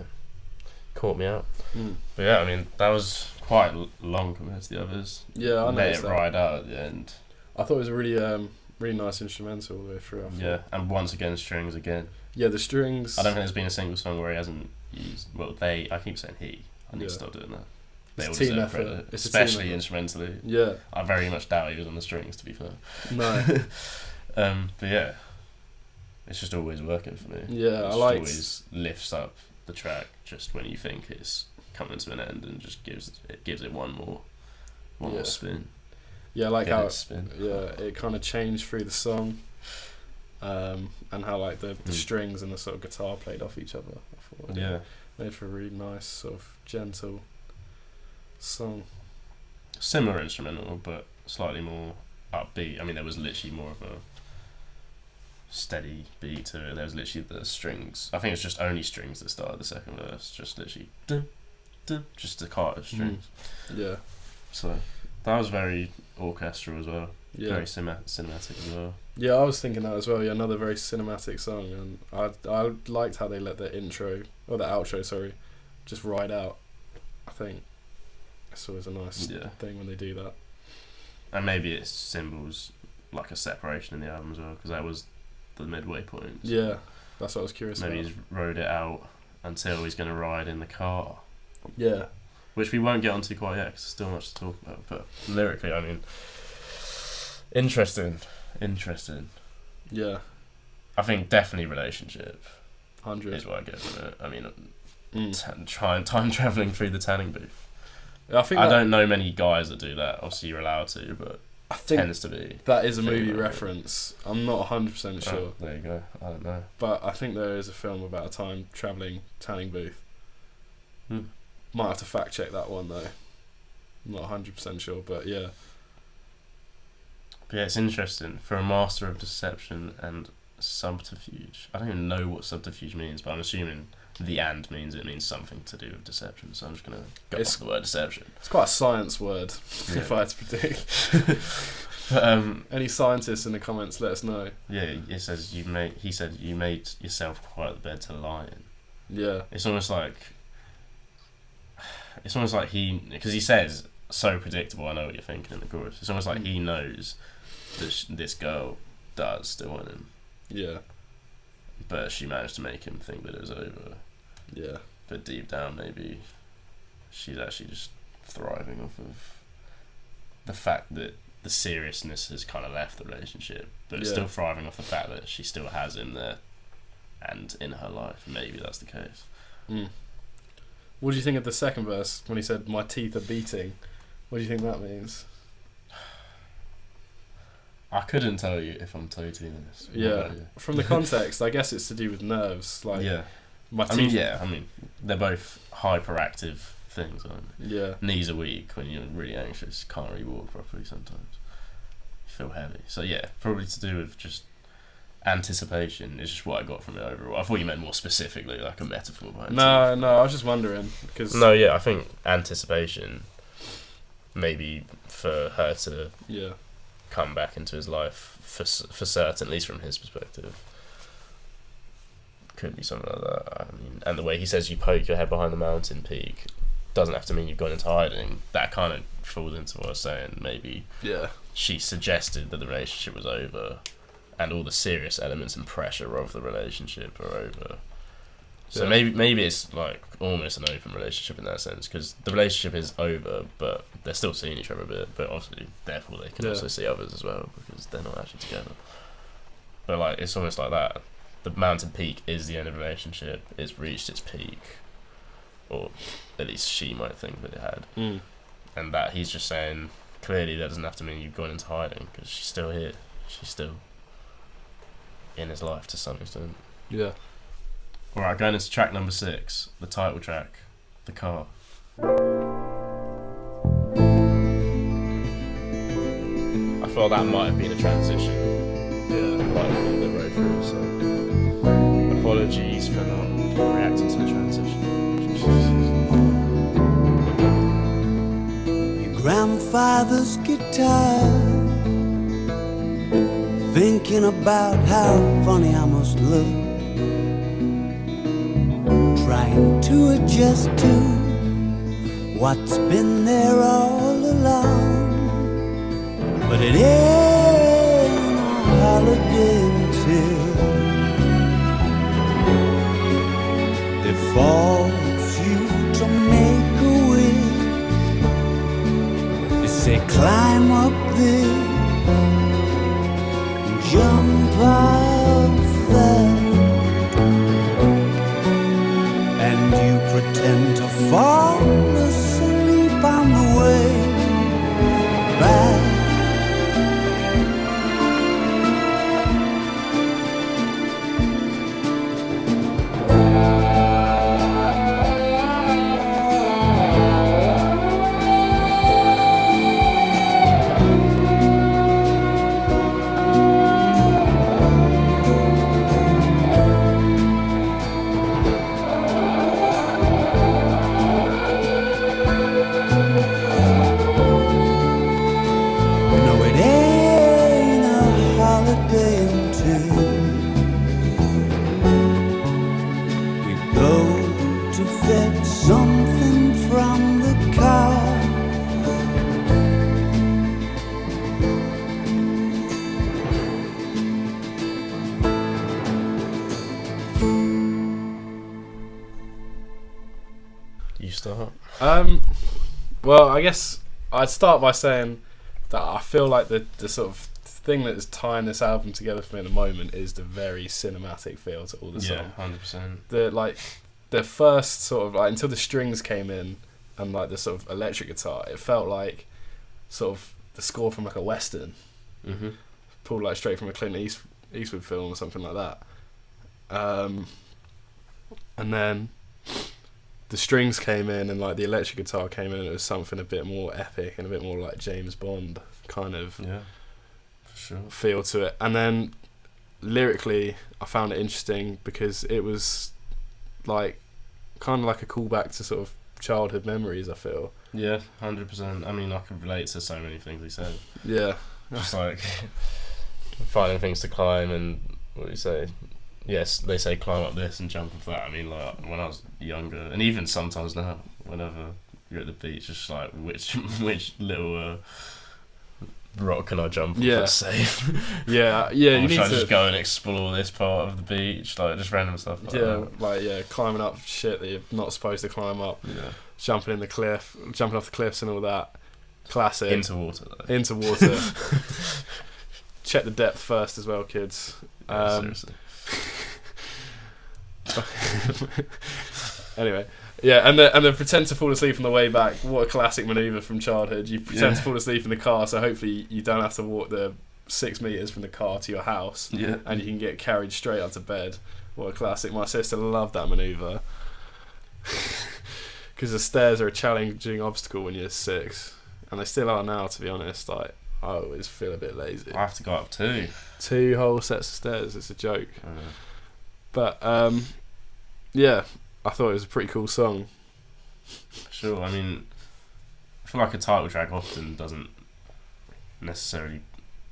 Caught me out. Mm. But yeah, I mean, that was quite long compared to the others. Yeah, I Let noticed it that. ride out at the end. I thought it was a really really nice instrumental all the way through. Yeah, and once again strings again. Yeah, the strings. I don't think there's been a single song where he hasn't used. Well, I keep saying he. I need to stop doing that. They all It's a team deserve effort. credit, It's especially a team instrumentally. Yeah. I very much doubt he was on the strings, to be fair. No. But yeah, it's just always working for me. Yeah, it I like. Always lifts up the track just when you think it's coming to an end, and just gives it one more spin. Yeah, I like Get how it spin. it kind of changed through the song, and how like the strings and the sort of guitar played off each other. I thought made for a really nice sort of gentle song. Similar instrumental, but slightly more upbeat. I mean, there was literally more of a steady beat to it. There was literally the strings. I think it's just only strings that started the second verse. Just literally, dun, dun, just the staccato strings. Yeah. So that was very orchestral as well. Yeah. Very cinematic as well. Yeah, I was thinking that as well. Yeah, another very cinematic song, and I liked how they let the outro, just ride out. I think it's always a nice thing when they do that. And maybe it symbols like a separation in the album as well, because that was the midway point. Yeah, that's what I was curious about. Maybe he's rode it out until he's going to ride in the car. Yeah. Which we won't get onto quite yet, because there's still much to talk about. But lyrically, I mean, interesting. Yeah. I think definitely relationship 100 is what I get from it. I mean, time travelling through the tanning booth. I don't know many guys that do that. Obviously, you're allowed to, but I think tends to be. That is a movie reference. I'm not 100% sure. Oh, there you go. I don't know. But I think there is a film about a time travelling tanning booth. Might have to fact check that one though. I'm not 100% sure, but yeah. But yeah, it's interesting. For a master of deception and subterfuge. I don't even know what subterfuge means, but I'm assuming the "and" means it means something to do with deception. So I'm just going to go off the word deception. It's quite a science word, if I had to predict. But, any scientists in the comments, let us know. Yeah, it says he said you made yourself quite the bed to lie in. Yeah. It's almost like because he says so predictable. I know what you're thinking in the chorus. It's almost like he knows that this girl does still want him. Yeah. But she managed to make him think that it was over. Yeah. But deep down, maybe she's actually just thriving off of the fact that the seriousness has kind of left the relationship, but it's still thriving off the fact that she still has him there and in her life. Maybe that's the case. What do you think of the second verse when he said, "My teeth are beating"? What do you think that means? I couldn't tell you if I'm totally honest. Yeah. From the context, I guess it's to do with nerves. Like, my teeth. I mean, they're both hyperactive things, aren't they? Yeah. Knees are weak when you're really anxious. Can't really walk properly sometimes. You feel heavy. So yeah, probably to do with just anticipation is just what I got from it overall. I thought you meant more specifically like a metaphor behind it. No, I was just wondering because. No, yeah, I think anticipation, maybe for her to come back into his life for certain, at least from his perspective. Could be something like that. I mean, and the way he says you poke your head behind the mountain peak doesn't have to mean you've gone into hiding. That kind of falls into what I was saying. Maybe she suggested that the relationship was over and all the serious elements and pressure of the relationship are over. So maybe it's like almost an open relationship in that sense, because the relationship is over, but they're still seeing each other a bit. But obviously, therefore, they can also see others as well because they're not actually together. But like, it's almost like that. The mountain peak is the end of the relationship. It's reached its peak, or at least she might think that it had. And that he's just saying clearly that doesn't have to mean you've gone into hiding, because she's still here. She's still in his life to some extent. Yeah. Alright, going into track number 6, the title track, The Car. I felt that might have been a transition. Quite a bit that rode through, so apologies for not reacting to the transition. Your grandfather's guitar, thinking about how funny I must look, trying to adjust to what's been there all along, but it ain't till they force you to make a wish. They say climb up there, jump off that, and you pretend to fall asleep on the way back. You start. Well, I guess I'd start by saying that I feel like the sort of thing that is tying this album together for me at the moment is the very cinematic feel to all the songs. Yeah, 100%. The first sort of like until the strings came in and like the sort of electric guitar, it felt like sort of the score from like a western, pulled like straight from a Clint Eastwood film or something like that. And then the strings came in and like the electric guitar came in and it was something a bit more epic and a bit more like James Bond kind of for sure feel to it. And then lyrically I found it interesting because it was like kind of like a callback to sort of childhood memories, I feel. Yeah, 100%. I mean, I can relate to so many things he said. Yeah. Just like finding things to climb and what do you say? Yes, they say climb up this and jump off that. I mean, like when I was younger, and even sometimes now, whenever you're at the beach, just like which little rock can I jump off that's safe? Yeah. Or You need should I to just go and explore this part of the beach, like just random stuff. Climbing up shit that you're not supposed to climb up. Yeah. Jumping off the cliffs and all that. Classic. Into water though. Into water. Check the depth first as well, kids. Yeah, seriously. Anyway, and then pretend to fall asleep on the way back. What a classic manoeuvre from childhood. You pretend to fall asleep in the car, so hopefully you don't have to walk the 6 meters from the car to your house, and you can get carried straight onto bed. What a classic. My sister loved that manoeuvre because the stairs are a challenging obstacle when you're 6, and they still are now, to be honest. Like, I always feel a bit lazy. I have to go up 2 whole sets of stairs. It's a joke. But yeah, I thought it was a pretty cool song. Sure. I mean, I feel like a title track often doesn't necessarily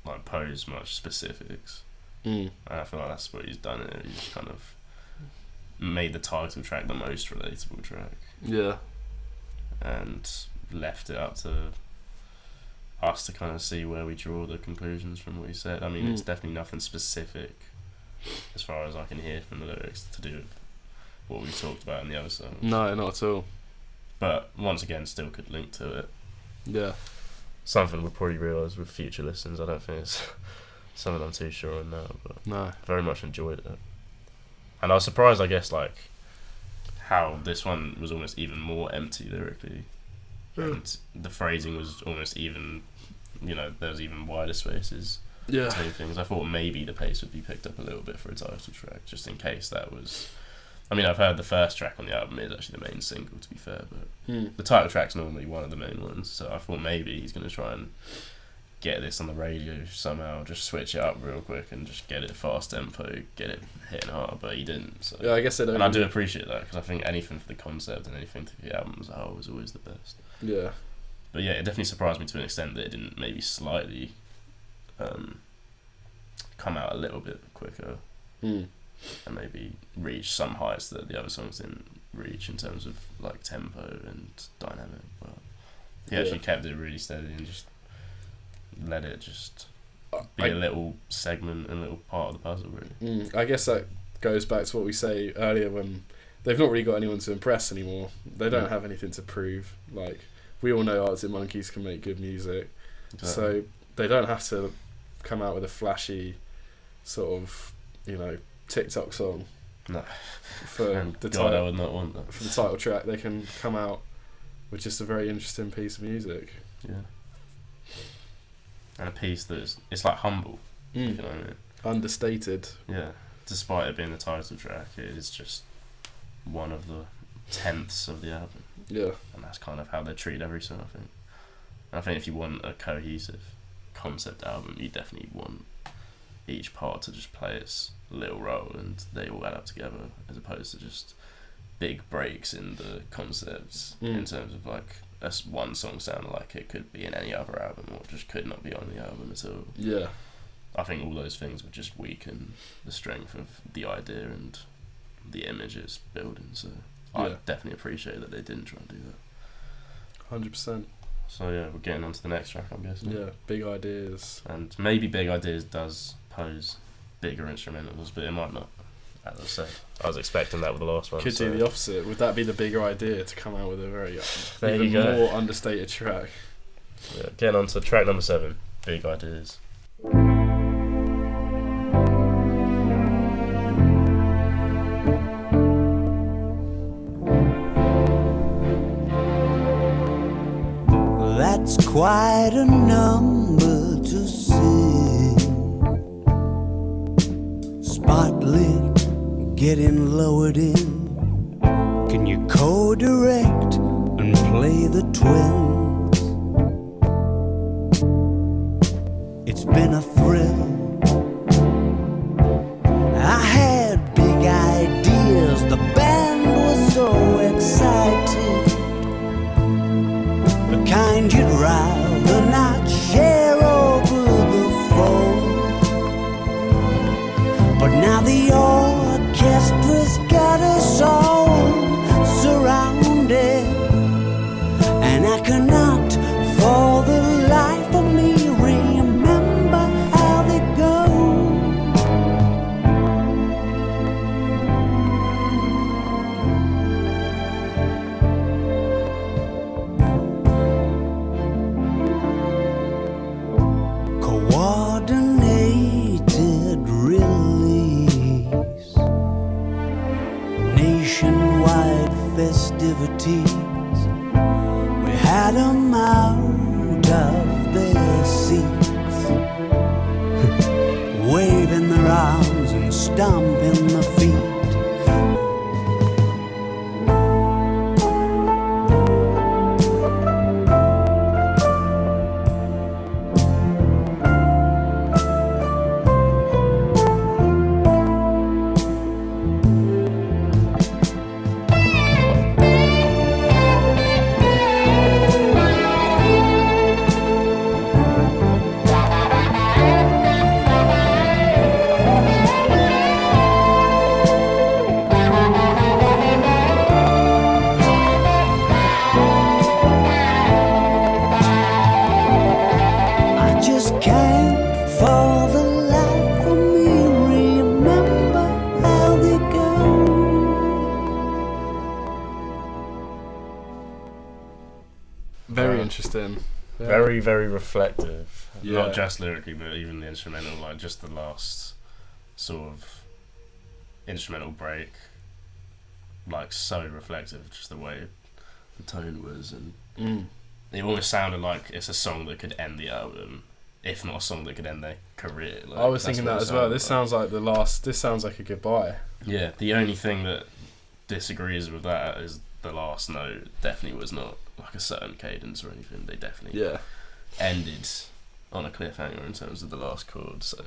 like pose much specifics. And I feel like that's what he's done. He's kind of made the title track the most relatable track. Yeah. And left it up to us to kind of see where we draw the conclusions from what he said. I mean, it's definitely nothing specific as far as I can hear from the lyrics to do with what we talked about in the other songs. No, not at all. But once again, still could link to it. Yeah. Something we'll probably realise with future listens. I don't think it's something I'm too sure on now, but no, very much enjoyed it. And I was surprised, I guess, like how this one was almost even more empty lyrically. And the phrasing was almost even, there was even wider spaces. Yeah. Two things. I thought maybe the pace would be picked up a little bit for a title track, just in case that was. I mean, I've heard the first track on the album is actually the main single, to be fair, but the title track's normally one of the main ones. So I thought maybe he's going to try and get this on the radio somehow, just switch it up real quick and just get it fast tempo, get it hitting hard. But he didn't. So. Yeah, I guess and I do appreciate that because I think anything for the concept and anything for the album as a whole is always the best. Yeah. But yeah, it definitely surprised me to an extent that it didn't maybe slightly come out a little bit quicker and maybe reach some heights that the other songs didn't reach in terms of like tempo and dynamic. But he actually kept it really steady and just let it just be a little segment, a little part of the puzzle, really. I guess that goes back to what we say earlier when they've not really got anyone to impress anymore. They don't have anything to prove. Like, we all know Arctic Monkeys can make good music, so they don't have to come out with a flashy sort of, TikTok song. No. For the God, I would not want that. For the title track, they can come out with just a very interesting piece of music. Yeah. And a piece it's like humble. You know what I mean? Understated. Yeah. Despite it being the title track, it is just one of the tenths of the album. Yeah. And that's kind of how they treat every song, I think. And I think if you want a cohesive concept album, you definitely want each part to just play its little role and they all add up together, as opposed to just big breaks in the concepts in terms of like one song sounded like it could be in any other album or just could not be on the album at all. Yeah. I think all those things would just weaken the strength of the idea and the image it's building, so I definitely appreciate that they didn't try and do that. 100%. So yeah, we're getting on to the next track, I'm guessing. Yeah, Big Ideas. And maybe Big Ideas does pose bigger instrumentals, but it might not. As I said, I was expecting that with the last one. Could do the opposite. Would that be the bigger idea, to come out with a very even more understated track? Yeah, getting on to track number 7, Big Ideas. That's quite a number to sing. Spotlit, getting lowered in. Can you co-direct and play the twins? It's been a thrill. I had big ideas. The band was so excited. The kind you'd rather not share over the phone. But now the orchestra's got us all surrounded, and I cannot for the life of me remember how they go. Coordinated release, nationwide festivities. We had 'em out of their seats, waving their arms and stomping their feet. Very interesting. Yeah. Very, very reflective. Yeah. Not just lyrically, but even the instrumental, like just the last sort of instrumental break, like so reflective, just the way the tone was, and it almost sounded like it's a song that could end the album, if not a song that could end their career. Like, I was thinking that as well. This sounds like the last. This sounds like a goodbye. Yeah, the only thing that disagrees with that is the last note definitely was not like a certain cadence or anything. They definitely ended on a cliffhanger in terms of the last chord. So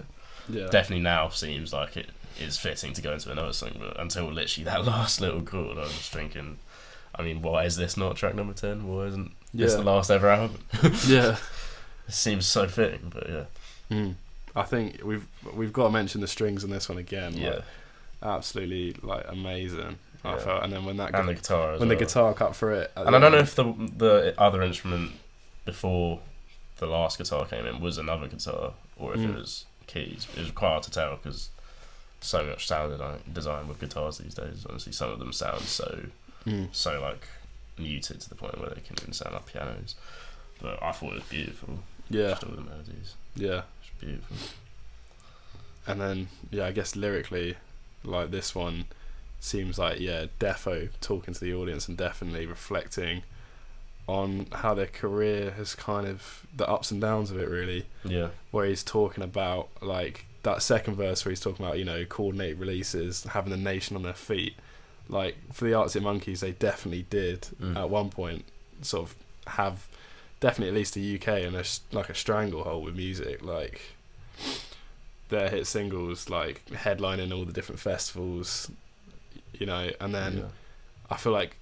definitely now seems like it is fitting to go into another song. But until literally that last little chord, I was just thinking, I mean, why is this not track number 10? Why isn't this the last ever album? Yeah, it seems so fitting. But I think we've got to mention the strings in this one again. Yeah, like, absolutely like amazing. I felt, and then when that the guitar the guitar cut for it, and I don't know if the other instrument before the last guitar came in was another guitar or if it was keys. It was quite hard to tell because so much sound design with guitars these days. Honestly, some of them sound so like muted to the point where they can even sound like pianos. But I thought it was beautiful. Yeah. Just all the melodies. Yeah. It's beautiful. And then, yeah, I guess lyrically, like this one seems like, yeah, defo talking to the audience and definitely reflecting on how their career has kind of, the ups and downs of it really. Yeah. Where he's talking about, like, that second verse where he's talking about, you know, coordinated releases, having the nation on their feet. Like, for the Arctic Monkeys, they definitely did, at one point, sort of have, definitely at least the UK, and like a stranglehold with music. Like, their hit singles, like, headlining all the different festivals, you know, and then I feel like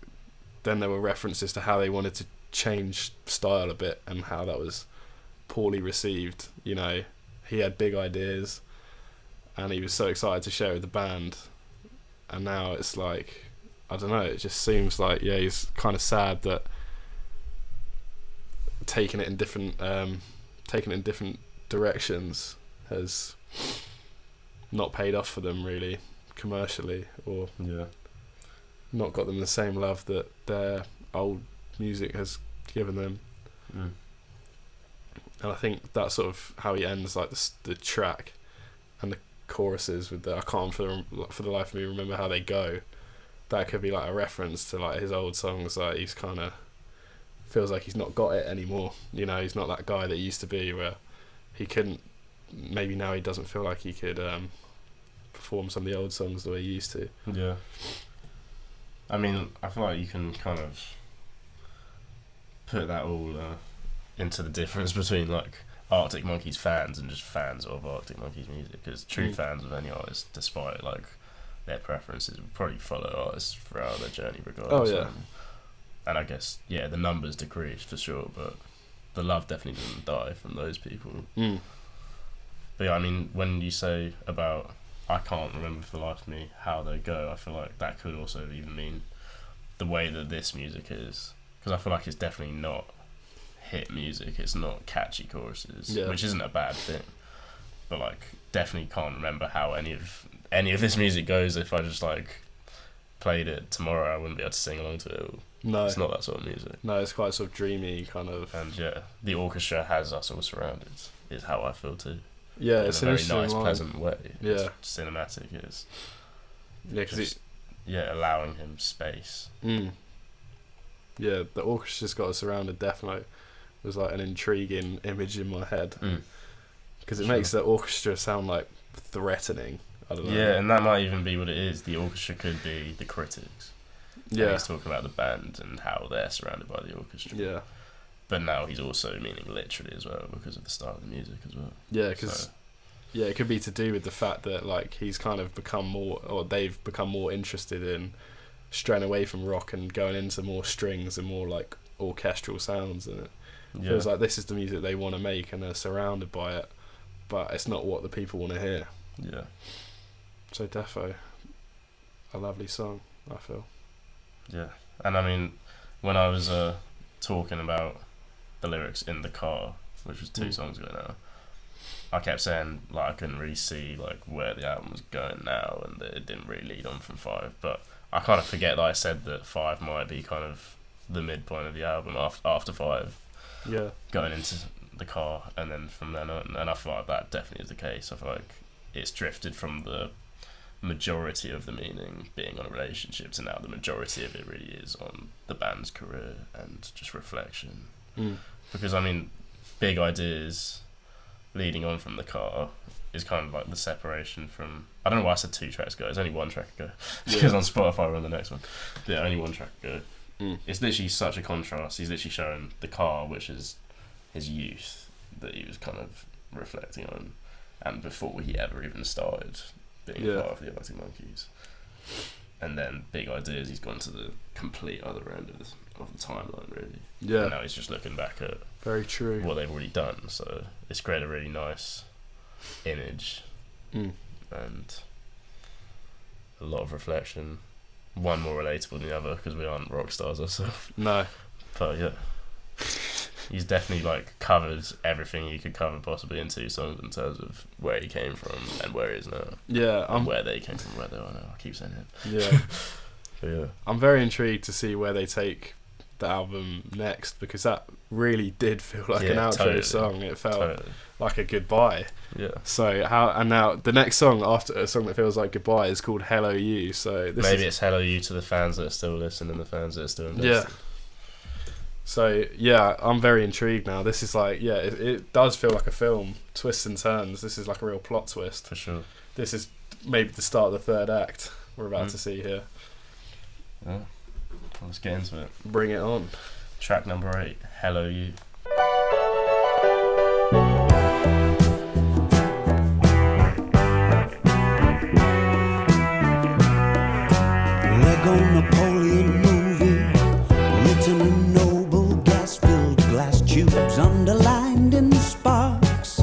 then there were references to how they wanted to change style a bit and how that was poorly received. You know, he had big ideas and he was so excited to share with the band, and now it's like, I don't know, it just seems like, yeah, he's kind of sad that taking it in different directions has not paid off for them really commercially, or not got them the same love that their old music has given them. And I think that's sort of how he ends, like the track and the choruses with the, I can't for the life of me remember how they go. That could be like a reference to like his old songs. Like, he's kind of feels like he's not got it anymore, you know, he's not that guy that he used to be, where he couldn't, maybe now he doesn't feel like he could perform some of the old songs the way he used to. Yeah. I mean, I feel like you can kind of put that all into the difference between like Arctic Monkeys fans and just fans of Arctic Monkeys music, because true fans of any artist, despite like their preferences, would probably follow artists throughout their journey regardless. Oh yeah. And I guess, yeah, the numbers decrease for sure, but the love definitely doesn't die from those people. But yeah, I mean, when you say about, I can't remember for the life of me how they go, I feel like that could also even mean the way that this music is. Because I feel like it's definitely not hit music, it's not catchy choruses, which isn't a bad thing. But like, definitely can't remember how any of this music goes. If I just like played it tomorrow, I wouldn't be able to sing along to it. No, it's not that sort of music. No, it's quite sort of dreamy kind of. And yeah, the orchestra has us all surrounded, is how I feel too. Yeah, in it's a very interesting nice, line. pleasant way. Yeah, it's cinematic. It's because allowing him space. Yeah, the orchestra's got us surrounded. Definitely was like an intriguing image in my head, because it makes the orchestra sound like threatening. I don't know. Yeah, and that might even be what it is. The orchestra could be the critics. Yeah, he's talking about the band and how they're surrounded by the orchestra. Yeah, but now he's also meaning literally as well, because of the style of the music as well. Yeah, because it could be to do with the fact that like he's kind of become more, or they've become more interested in straying away from rock and going into more strings and more like orchestral sounds, and it feels like this is the music they want to make and they're surrounded by it, but it's not what the people want to hear. Yeah. So defo, a lovely song, I feel. Yeah, and I mean, when I was talking about the lyrics in the car, which was 2 songs ago now, I kept saying like I couldn't really see like where the album was going now, and that it didn't really lead on from 5. But I kind of forget that I said that 5 might be kind of the midpoint of the album after 5. Yeah. Going into the car, and then from then on, and I feel like that definitely is the case. I feel like it's drifted from the majority of the meaning being on a relationship to now the majority of it really is on the band's career and just reflection. Because I mean, Big Ideas leading on from the car is kind of like the separation from, I don't know why I said 2 tracks ago, it's only 1 track ago, because on Spotify we're on the next one. But yeah, only 1 track ago. It's literally such a contrast. He's literally showing the car, which is his youth that he was kind of reflecting on, and before he ever even started being a part of the Arctic Monkeys. And then Big Ideas, he's gone to the complete other end of the timeline, really. Yeah. And now he's just looking back at very true what they've already done. So it's created a really nice image and a lot of reflection. One more relatable than the other because we aren't rock stars ourselves. No. But yeah. he's definitely like covered everything he could cover possibly in 2 songs in terms of where he came from and where he is now. Yeah, and where they came from, where they are now. I keep saying it. Yeah. But yeah, I'm very intrigued to see where they take the album next, because that really did feel like an outro song. It felt like a goodbye. Yeah. So now the next song after a song that feels like goodbye is called Hello You. So maybe it's Hello You to the fans that are still listening, the fans that are still invested. Yeah. So yeah, I'm very intrigued now. This is like, yeah, it does feel like a film, twists and turns. This is like a real plot twist. For sure. This is maybe the start of the 3rd act we're about to see here. Yeah. Let's get into it. Bring it on. Track number 8, Hello You. Lego Napoleon movie, written in noble gas-filled glass tubes, underlined in sparks.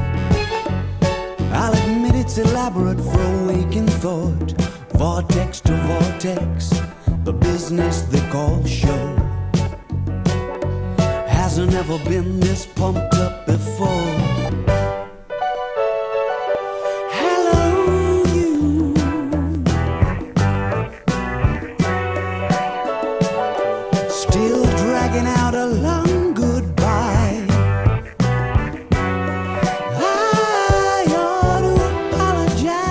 I'll admit it's elaborate for a waking thought, vortex to vortex, the business they call show hasn't ever been this pumped up before. Hello, you. Still dragging out a long goodbye. I ought to apologize.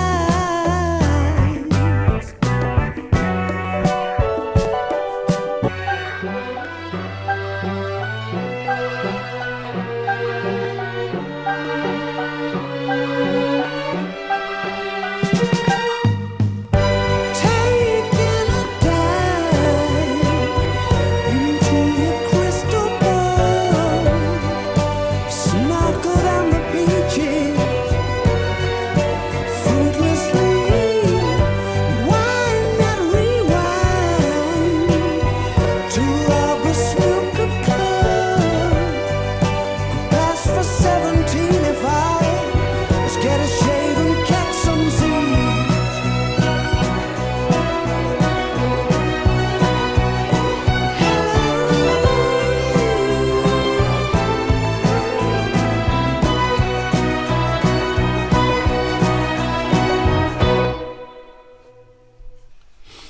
Taking a dive into your crystal ball, snorkel down the beaches, fruitlessly wind and rewind to rob a snooker club. Could pass for 17 if I just get a shave and catch some Z's.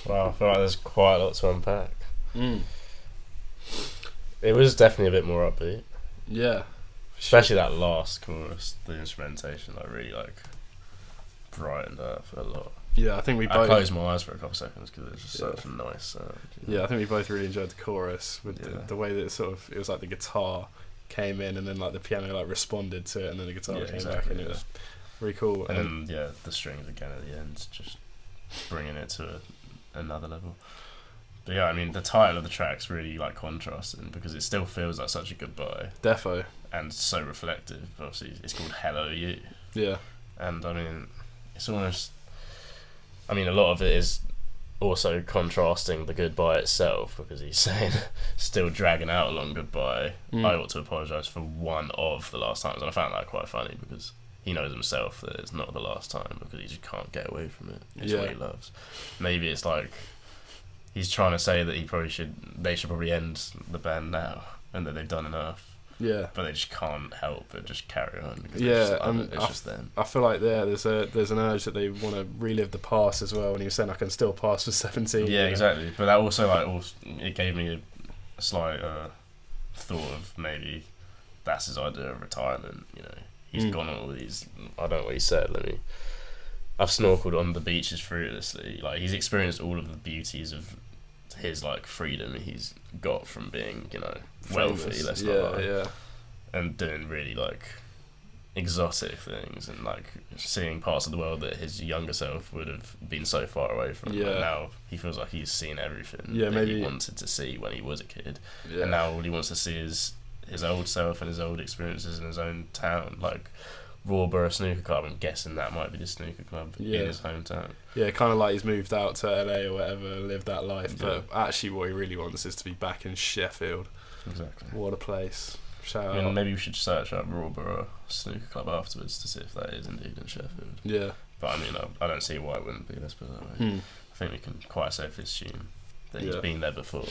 Wow, I feel like there's quite a lot to unpack. Mm. It was definitely a bit more upbeat. Yeah. Especially that last chorus, the instrumentation, like really like brightened up a lot. Yeah, I think we I both. closed my eyes for a couple seconds because it was just such a nice sound. Yeah, I think we both really enjoyed the chorus with Yeah. the way that it was like the guitar came in and then like the piano like responded to it and then the guitar came back and it was really cool. And then, the strings again at the end, just bringing it to another level. But yeah, I mean, the title of the track's really like contrasting because it still feels like such a goodbye Defo. and so reflective. Obviously, it's called Hello You. Yeah. And I mean, it's almost. I mean, a lot of it is also contrasting the goodbye itself because he's saying, still dragging out a long goodbye. I ought to apologise for one of the last times. And I found that quite funny because he knows himself that it's not the last time because he just can't get away from it. It's what he loves. Maybe it's like he's trying to say that they should probably end the band now and that they've done enough. Yeah. But they just can't help but just carry on because it's just them. I feel like there's an urge that they want to relive the past as well. And he was saying I can still pass for 17. Yeah, exactly. But that also it gave me a slight thought of maybe that's his idea of retirement. You know, he's gone on all these. I don't know what he said. I've snorkeled on the beaches fruitlessly. Like he's experienced all of the beauties of his like freedom he's got from being, you know, wealthy. Let's not lie. And doing really like exotic things and like seeing parts of the world that his younger self would have been so far away from. Yeah. And now he feels like he's seen everything Yeah, that maybe he wanted to see when he was a kid. Yeah. And now all he wants to see is his old self and his old experiences in his own town. Like Rawborough Snooker Club, I'm guessing that might be the snooker club in his hometown. Yeah, kind of like he's moved out to LA or whatever, lived that life, but actually what he really wants is to be back in Sheffield. Exactly. What a place. Shout I mean, out. maybe we should search up Rawborough Snooker Club afterwards to see if that is indeed in Sheffield. Yeah. But I mean, I don't see why it wouldn't be, let's put it that way. I think we can quite safely assume that he's been there before.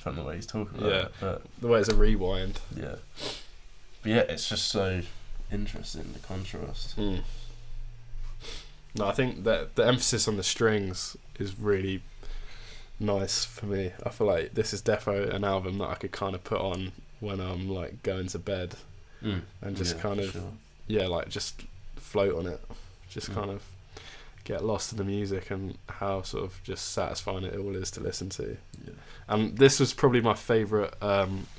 from the way he's talking about it. But the way it's a rewind. Yeah. But yeah, it's just so interesting, the contrast. No, I think that the emphasis on the strings is really nice for me. I feel like this is defo an album that I could kind of put on when I'm like going to bed and just like just float on it, just kind of get lost in the music and how sort of just satisfying it all is to listen to. And this was probably my favourite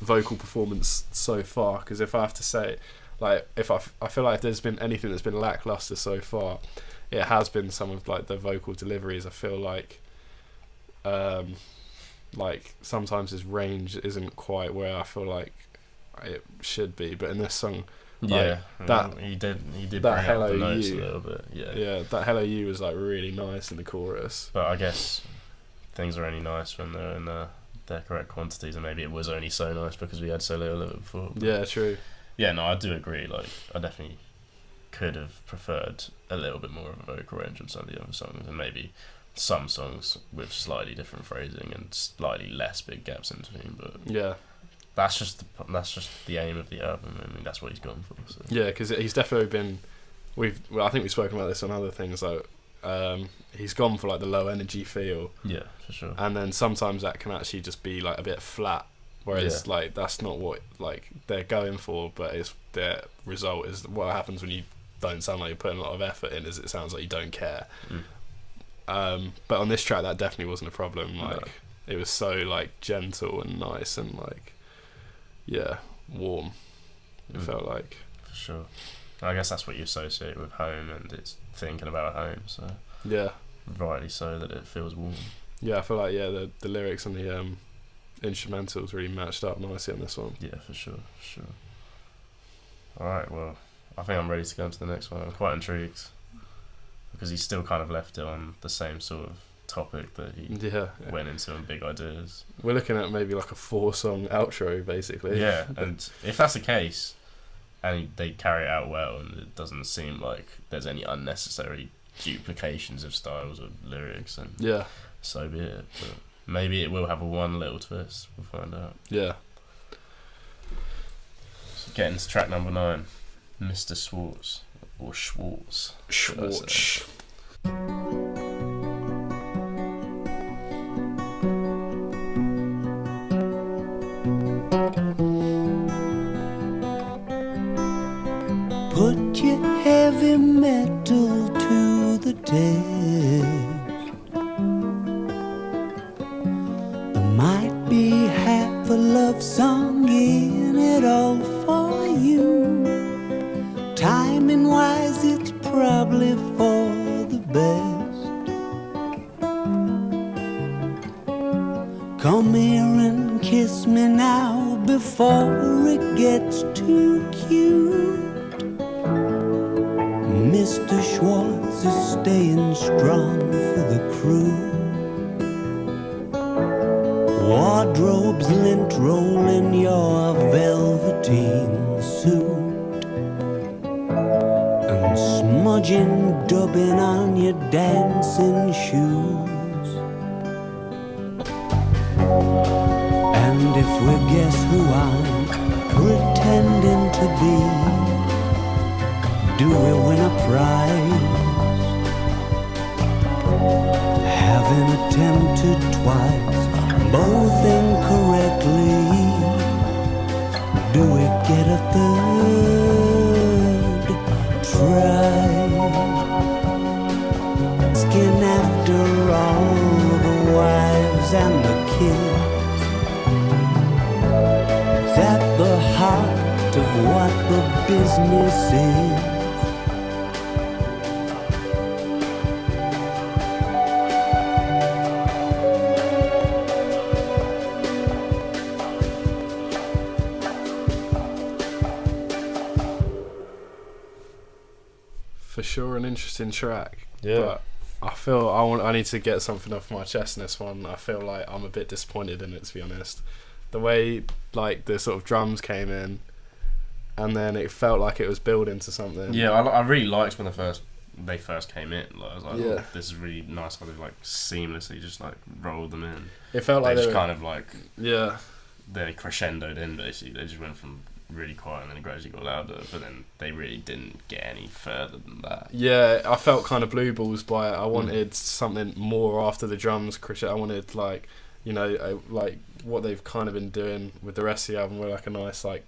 vocal performance so far, because if I have to say, like, I feel like if there's been anything that's been lackluster so far, it has been some of like the vocal deliveries. I feel like sometimes his range isn't quite where I feel like it should be, but in this song, like, he did that bring out Hello the notes You, a little bit. That Hello You was like really nice in the chorus. But I guess things are only nice when they're in their correct quantities, and maybe it was only so nice because we had so little of it before. But yeah, true. Yeah, no, I do agree. Like, I definitely could have preferred a little bit more of a vocal range on some of the other songs, and maybe some songs with slightly different phrasing and slightly less big gaps in between. But yeah, that's just the aim of the album. I mean, that's what he's gone for. So. Yeah, because he's definitely been. I think we've spoken about this on other things. Like, he's gone for like the low energy feel. Yeah, for sure. And then sometimes that can actually just be like a bit flat. Whereas like that's not what like they're going for, but it's their result is what happens when you don't sound like you're putting a lot of effort in, is it sounds like you don't care. But on this track that definitely wasn't a problem. Like it was so like gentle and nice and like warm. It felt like, for sure. I guess that's what you associate with home, and it's thinking about home, so rightly so that it feels warm. I feel like the lyrics and the instrumentals really matched up nicely on this one. For sure. Alright, well, I think I'm ready to go into the next one. I'm quite intrigued because he's still kind of left it on the same sort of topic that he went into in Big Ideas. We're looking at maybe like a 4-song outro basically. And if that's the case and they carry it out well and it doesn't seem like there's any unnecessary duplications of styles or lyrics, and so be it. But maybe it will have one little twist. We'll find out. So getting to track number 9, Mr. Schwartz, or Schwartz. Schwartz. Put your heavy metal to the test. There might be half a love song in it all for you. Timing wise, it's probably for the best. Come here and kiss me now before it gets too cute. Mr. Schwartz is staying strong for the crew. Wardrobe's lint roll in your velveteen suit, and smudging dubbing on your dancing shoes. And if we guess who I'm pretending to be, do we win a prize? Having attempted twice, both incorrectly, do we get a third try? Asking after all the wives and the kids, it's at the heart of what the business is. For sure, an interesting track. But I feel I need to get something off my chest in this one. I feel like I'm a bit disappointed in it, to be honest. The way like the sort of drums came in, and then it felt like it was building to something. I really liked when the first they first came in. Like, I was like, oh, this is really nice how they like seamlessly just like rolled them in. It felt like they just kind of like they crescendoed in basically. They just went from really quiet and then it gradually got louder, but then they really didn't get any further than that. Yeah, I felt kind of blue balls by it. I wanted something more after the drums. I wanted like, you know, like what they've kind of been doing with the rest of the album, where like a nice like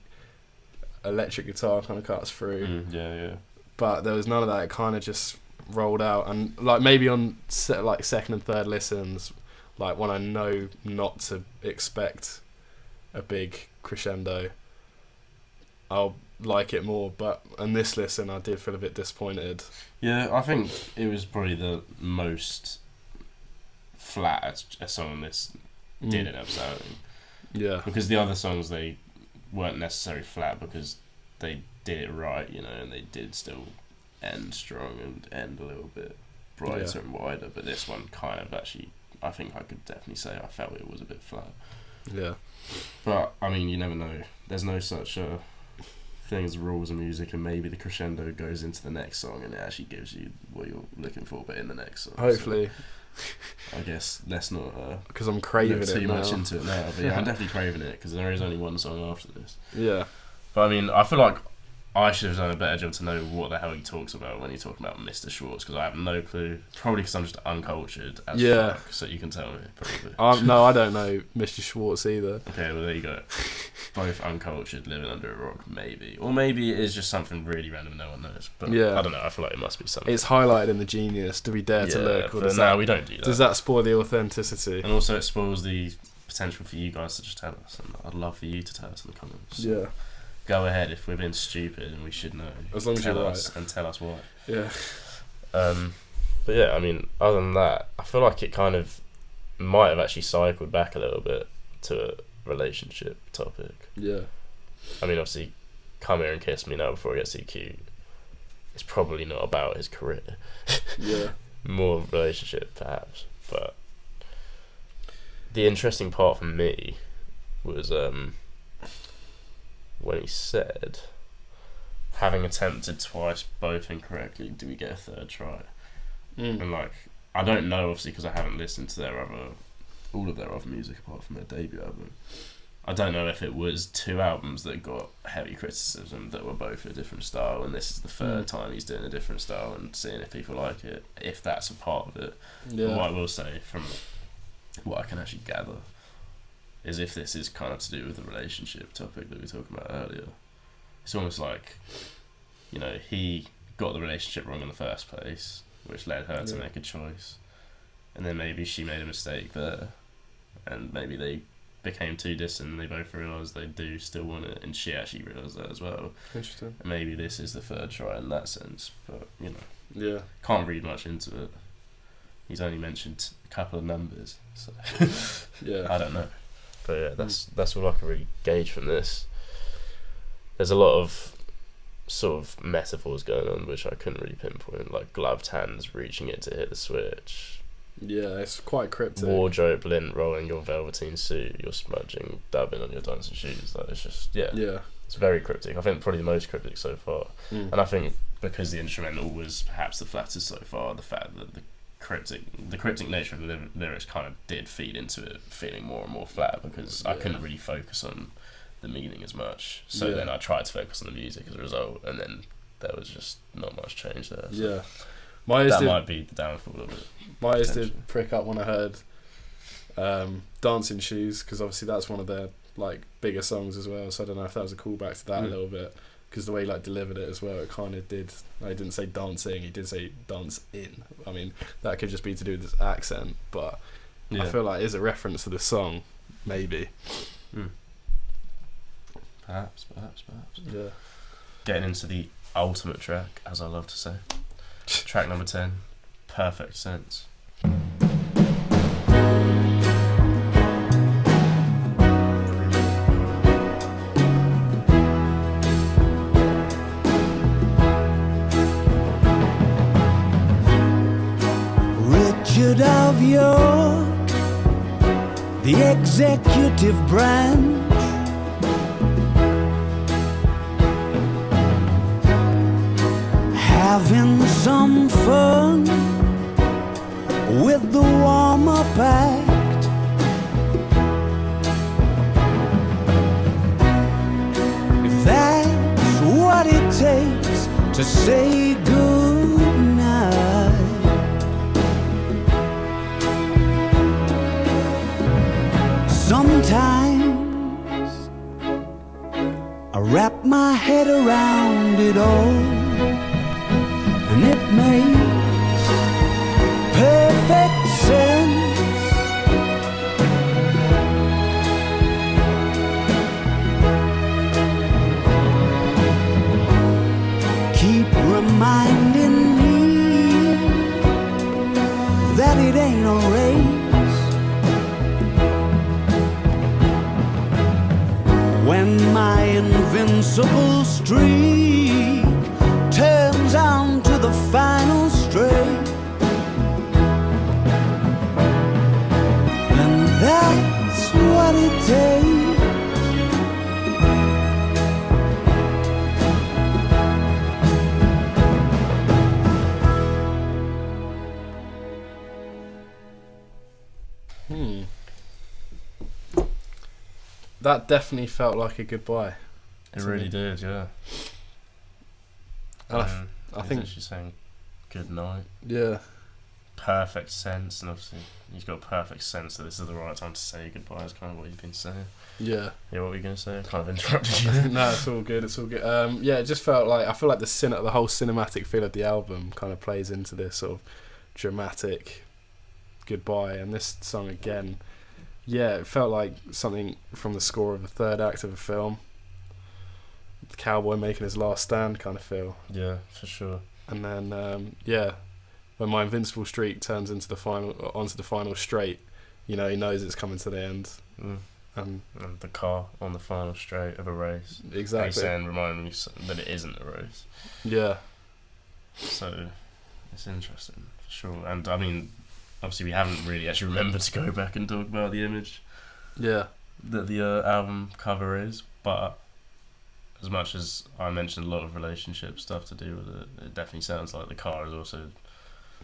electric guitar kind of cuts through. Yeah. But there was none of that. It kind of just rolled out, and like maybe on like second and third listens, like when I know not to expect a big crescendo, I'll like it more. But on this listen, I did feel a bit disappointed. Yeah, I think it was probably the most flat a song on this did end up sounding. Yeah, because the other songs, they weren't necessarily flat because they did it right, you know, and they did still end strong and end a little bit brighter and wider. But this one kind of actually, I think I could definitely say I felt it was a bit flat. Yeah. But I mean, you never know. There's no such thing as rules of music, and maybe the crescendo goes into the next song and it actually gives you what you're looking for, but in the next song. Hopefully. So I guess let's not because I'm craving it too much into it now. But yeah, I'm definitely craving it because there is only one song after this. Yeah. But I mean, I feel like I should have done a better job to know what the hell he talks about when he talks about Mr. Schwartz, because I have no clue. Probably because I'm just uncultured as fuck, so you can tell me, probably. No, I don't know Mr. Schwartz either. Okay, well, there you go. Both uncultured, living under a rock, maybe. Or maybe it is just something really random no one knows. But I don't know, I feel like it must be something. It's highlighted in the Genius. Do we dare to look? Or but we don't do that. Does that spoil the authenticity? And also it spoils the potential for you guys to just tell us, and I'd love for you to tell us in the comments. Yeah. Go ahead if we've been stupid and we should know. As long as you're right. And tell us why. Yeah. But yeah, I mean, other than that, I feel like it kind of might have actually cycled back a little bit to a relationship topic. Yeah. I mean, obviously, Come Here and Kiss Me Now Before It Gets Too Cute. It's probably not about his career. Yeah. More relationship, perhaps. But the interesting part for me was when he said, having attempted twice, both incorrectly, do we get a third try? And like, I don't know, obviously, because I haven't listened to all of their other music apart from their debut album. I don't know if it was two albums that got heavy criticism that were both a different style, and this is the third time he's doing a different style and seeing if people like it, if that's a part of it. Yeah. But what I will say, from what I can actually gather, is if this is kind of to do with the relationship topic that we were talking about earlier, it's almost like, you know, he got the relationship wrong in the first place, which led her to make a choice, and then maybe she made a mistake there, and maybe they became too distant and they both realised they do still want it, and she actually realised that as well. Interesting. And maybe this is the third try in that sense, but, you know, yeah, can't read much into it. He's only mentioned a couple of numbers, so yeah, I don't know. But yeah, that's all I can really gauge from this. There's a lot of sort of metaphors going on which I couldn't really pinpoint, like gloved hands reaching it to hit the switch. Yeah, it's quite cryptic. Wardrobe lint rolling your velveteen suit, you're smudging, dabbing on your dancing shoes. Like, it's just, yeah, it's very cryptic. I think probably the most cryptic so far. And I think because the instrumental was perhaps the flattest so far, the fact that the cryptic nature of the lyrics kind of did feed into it feeling more and more flat, because I couldn't really focus on the meaning as much. So then I tried to focus on the music as a result, and then there was just not much change there. So yeah, might be the downfall of it. My ears did prick up when I heard Dancing Shoes, because obviously that's one of their like bigger songs as well. So I don't know if that was a callback to that a little bit, because the way he like delivered it as well, it kind of did. I didn't say dancing, he did say dance in. I mean, that could just be to do with his accent, but I feel like it is a reference to the song, maybe. Perhaps. Yeah. Getting into the ultimate track, as I love to say. Track number 10, Perfect Sense. Richard of York, the executive branch, having some armor packed. If that's what it takes to say goodnight, sometimes I wrap my head around it all, and it makes perfect sense. Keep reminding me that it ain't a race. When my invincible streak turns on to the final straight, and that's what it takes. That definitely felt like a goodbye. It really did, yeah. And I think she's saying good night. Yeah. Perfect sense, and obviously you've got perfect sense that this is the right time to say goodbye. Is kind of what you've been saying. Yeah. Yeah, what were you going to say? I kind of interrupted you. No, it's all good. It's all good. Yeah, it just felt like I feel like the whole cinematic feel of the album kind of plays into this sort of dramatic goodbye, and this song again. Yeah, it felt like something from the score of the third act of a film. The cowboy making his last stand kind of feel. Yeah, for sure. And then, when my invincible streak turns onto the final straight, you know, he knows it's coming to the end. And the car on the final straight of a race. Exactly. He's saying, reminding me that it isn't a race. Yeah. So, it's interesting, for sure. And, I mean, obviously we haven't really actually remembered to go back and talk about the image that the album cover is, but as much as I mentioned a lot of relationship stuff to do with it, it definitely sounds like the car is also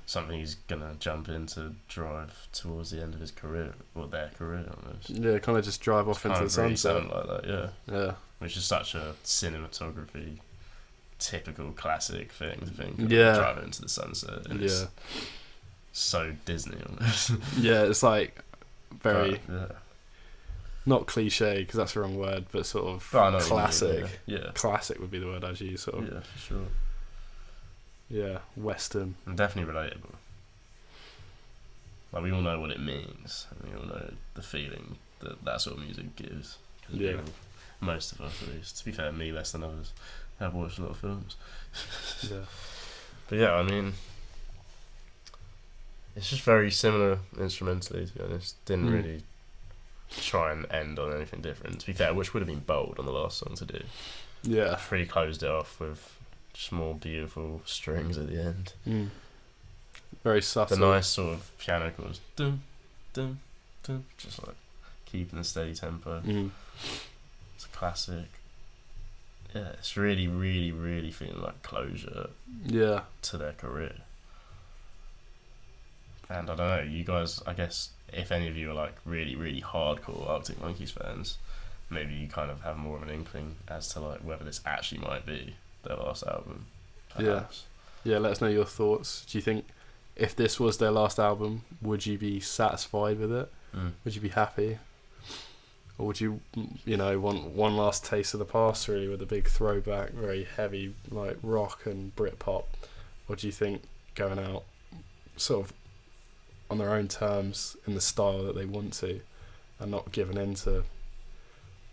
something he's gonna jump in to drive towards the end of his career, or their career almost. Yeah, kind of just drive off into the sunset. Sound like that, yeah. Yeah. Which is such a cinematography typical classic thing to think. Yeah. Driving into the sunset. And it's so Disney almost. Yeah, it's like very yeah. Not cliche because that's the wrong word, but sort of classic. Yeah. Classic would be the word I'd use. Sort of. Yeah, for sure. Yeah, Western. And definitely relatable. Like we all know what it means. And we all know the feeling that sort of music gives. Yeah. Most of us, at least. To be fair, me less than others. I've watched a lot of films. Yeah. But yeah, I mean, it's just very similar instrumentally, to be honest. Didn't really try and end on anything different, to be fair, which would have been bold on the last song to do. Yeah. Really closed it off with just more beautiful strings at the end. Very subtle. The nice sort of piano chords. Dum, dum, dum. Just like keeping a steady tempo. It's a classic. Yeah, it's really, really, really feeling like closure to their career. And I don't know, you guys, I guess, if any of you are like really, really hardcore Arctic Monkeys fans, maybe you kind of have more of an inkling as to like whether this actually might be their last album. Perhaps. Yeah, let us know your thoughts. Do you think if this was their last album, would you be satisfied with it? Would you be happy? Or would you, want one last taste of the past, really, with a big throwback, very heavy, like rock and Britpop? Or do you think going out sort of on their own terms in the style that they want to and not giving in to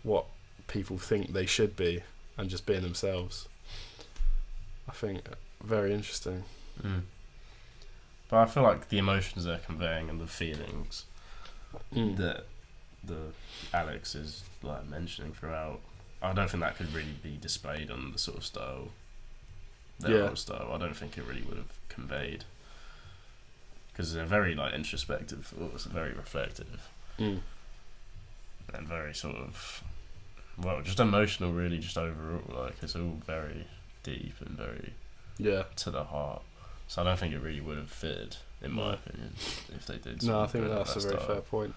what people think they should be and just being themselves? I think very interesting. But I feel like the emotions they're conveying and the feelings that the Alex is like mentioning throughout, I don't think that could really be displayed on the sort of style, their own style. I don't think it really would have conveyed, because they're very like introspective thoughts, very reflective, and very sort of just emotional. Really, just overall, like it's all very deep and very to the heart. So I don't think it really would have fitted, in my opinion, if they did. No, I think that's a very fair point.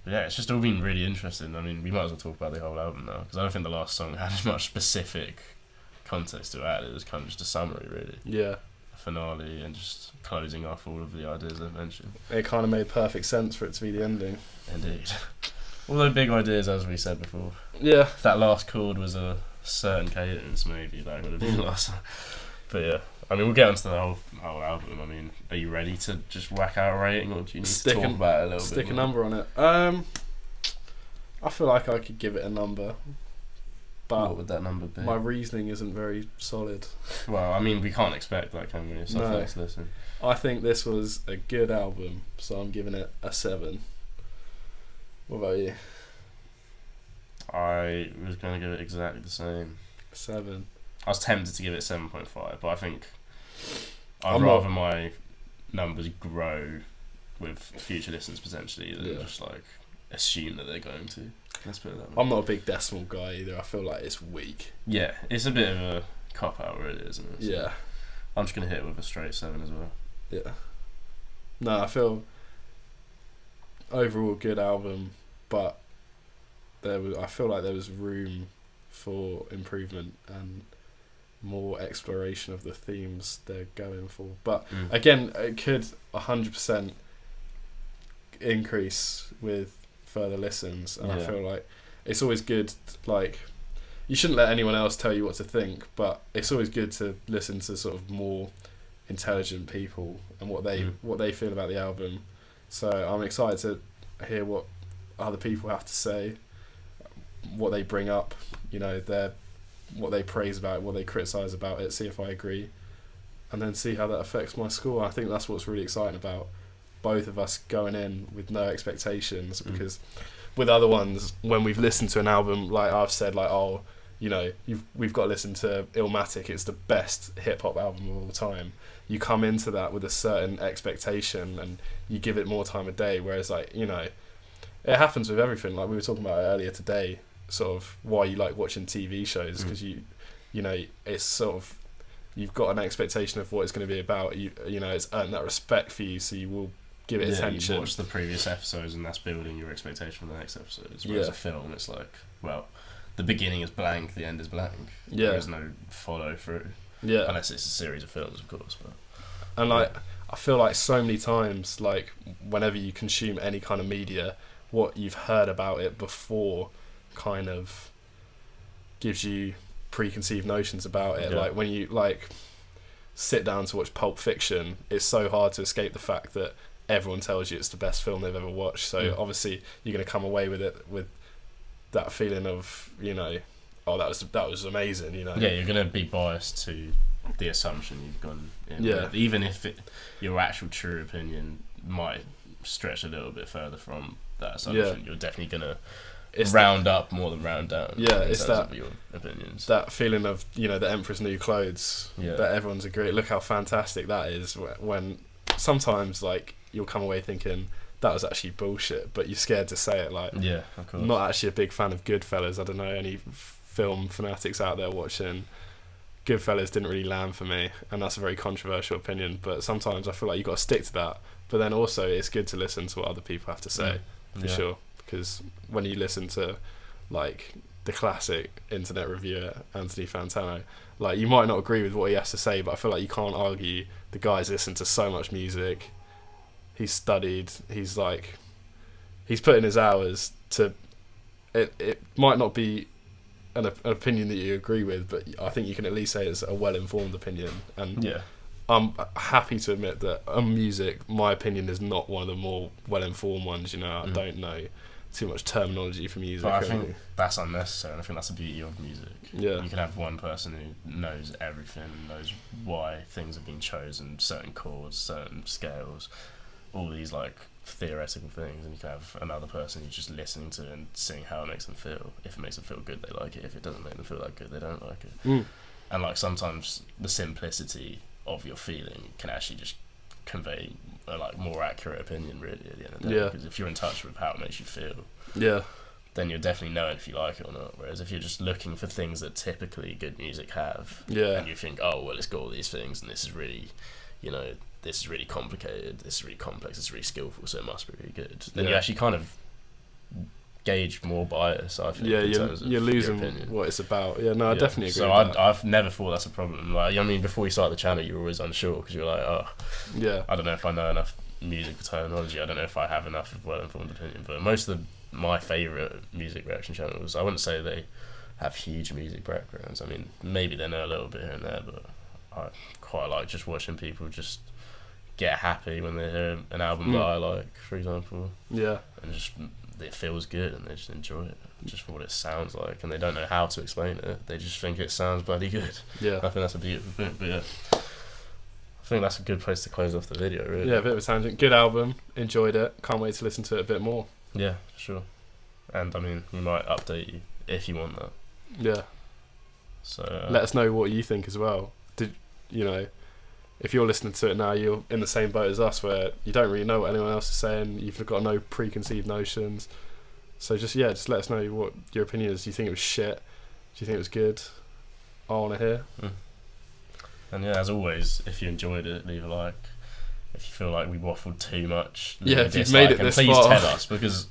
But yeah, it's just all been really interesting. I mean, we might as well talk about the whole album now, because I don't think the last song had as much specific context to add. It was kind of just a summary, really. Yeah. A finale and just closing off all of the ideas I mentioned. It kind of made perfect sense for it to be the ending. Indeed. Although big ideas, as we said before. Yeah. If that last chord was a certain cadence, maybe that would have been the last one. But yeah, I mean, we'll get onto the whole album. I mean, are you ready to just whack out a rating, or do you need to talk about it a little bit? Stick a number on it. I feel like I could give it a number, but what would that number be? My reasoning isn't very solid. Well, I mean, we can't expect that, can we? It's our first listen. I think this was a good album, so I'm giving it a 7. What about you? I was going to give it exactly the same. 7. I was tempted to give it 7.5, but I think I'd rather my numbers grow with future listens potentially than just like assume that they're going to. Let's put it that way. I'm not a big decimal guy either. I feel like it's weak. Yeah, it's a bit of a cop out, really, isn't it? So yeah. I'm just going to hit it with a straight 7 as well. Yeah. No, I feel overall good album, but I feel like there was room for improvement and more exploration of the themes they're going for. But again, it could 100% increase with further listens, and I feel like it's always good, like, you shouldn't let anyone else tell you what to think, but it's always good to listen to sort of more intelligent people and what they feel about the album. So I'm excited to hear what other people have to say, what they bring up, you know, what they praise about it, what they criticise about it, see if I agree, and then see how that affects my score. I think that's what's really exciting about both of us going in with no expectations, because with other ones, when we've listened to an album, like I've said, like, oh, you know, we've got to listen to Illmatic, it's the best hip-hop album of all time. You come into that with a certain expectation and you give it more time of day, whereas, like, you know, it happens with everything. Like we were talking about earlier today, sort of why you like watching TV shows, because you know, it's sort of, you've got an expectation of what it's going to be about. You know, it's earned that respect for you, so you will give it attention. You watch the previous episodes and that's building your expectation for the next episodes. Whereas a film, it's like, well, the beginning is blank, the end is blank. Yeah. There is no follow through. Yeah. Unless it's a series of films, of course. But and like, I feel like so many times, like whenever you consume any kind of media, what you've heard about it before kind of gives you preconceived notions about it. Like when you like sit down to watch Pulp Fiction, it's so hard to escape the fact that everyone tells you it's the best film they've ever watched. So obviously you're going to come away with it with that feeling of, you know, oh, that was amazing, you know. Yeah, you're going to be biased to the assumption you've gone in with, even if your actual true opinion might stretch a little bit further from that assumption. You're definitely going to round up more than round down. Yeah, it's that of your opinions. That feeling of, you know, the Emperor's New Clothes, that everyone's agreed. Look how fantastic that is. When sometimes, like, you'll come away thinking that was actually bullshit, but you're scared to say it. Like, yeah, of course. Not actually a big fan of Goodfellas. I don't know any film fanatics out there watching. Goodfellas didn't really land for me, and that's a very controversial opinion. But sometimes I feel like you got to stick to that. But then also, it's good to listen to what other people have to say, for sure. Because when you listen to, like, the classic internet reviewer Anthony Fantano, like, you might not agree with what he has to say, but I feel like you can't argue. The guy's listened to so much music. He's studied. He's put in his hours to. It might not be an opinion that you agree with, but I think you can at least say it's a well-informed opinion. And I'm happy to admit that on music, my opinion is not one of the more well-informed ones. You know, I don't know too much terminology for music. But I think that's unnecessary, and I think that's the beauty of music. Yeah. You can have one person who knows everything, knows why things have been chosen, certain chords, certain scales, all these, like, theoretical things, and you can have another person who's just listening to and seeing how it makes them feel. If it makes them feel good, they like it. If it doesn't make them feel that good, they don't like it. And, like, sometimes the simplicity of your feeling can actually just convey a, like, more accurate opinion, really, at the end of the day. Because if you're in touch with how it makes you feel, then you'll definitely know if you like it or not. Whereas if you're just looking for things that typically good music have, and you think, oh well, it's got all these things, and this is really, this is really complicated, this is really complex, it's really skillful, so it must be really good. Then you actually kind of gauge more bias, I think. You're losing what it's about. I definitely agree. So I've never thought that's a problem. Like, I mean, before you start the channel, you're always unsure because you're like, I don't know if I know enough music terminology. I don't know if I have enough of well-informed opinion. But most of my favourite music reaction channels, I wouldn't say they have huge music backgrounds. I mean, maybe they know a little bit here and there, but I quite like just watching people just get happy when they hear an album that I like, for example. Yeah. And just it feels good and they just enjoy it just for what it sounds like, and they don't know how to explain it. They just think it sounds bloody good. Yeah. I think that's a beautiful thing. But I think that's a good place to close off the video, really. Yeah, a bit of a tangent. Good album. Enjoyed it. Can't wait to listen to it a bit more. Yeah, for sure. And I mean, we might update you if you want that. Yeah. So let us know what you think as well. If you're listening to it now, you're in the same boat as us, where you don't really know what anyone else is saying. You've got no preconceived notions. So just let us know what your opinion is. Do you think it was shit? Do you think it was good? I want to hear. And as always, if you enjoyed it, leave a like. If you feel like we waffled too much, if you've made it this please far, tell us, because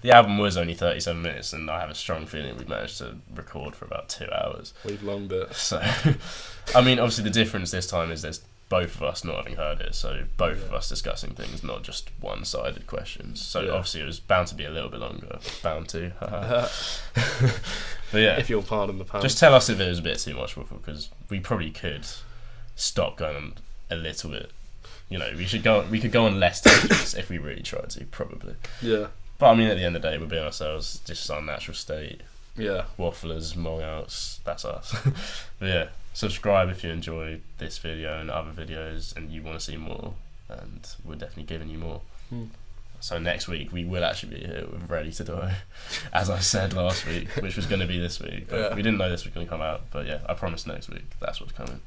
the album was only 37 minutes, and I have a strong feeling we managed to record for about 2 hours. We've longed it. So, I mean, obviously the difference this time is there's both of us not having heard it, so both of us discussing things, not just one-sided questions. So obviously it was bound to be a little bit longer. Bound to. But if you'll pardon the pun. Just tell us if it was a bit too much waffle, because we probably could stop going on a little bit. We could go on less tangents if we really tried to, probably. Yeah. But I mean, at the end of the day, we're being ourselves, just our natural state. Yeah. Wafflers, mongouts, that's us. But subscribe if you enjoyed this video and other videos and you want to see more, and we're definitely giving you more. So next week we will actually be here with Ready to Die, as I said last week, which was going to be this week, but we didn't know this was going to come out. But I promise next week that's what's coming.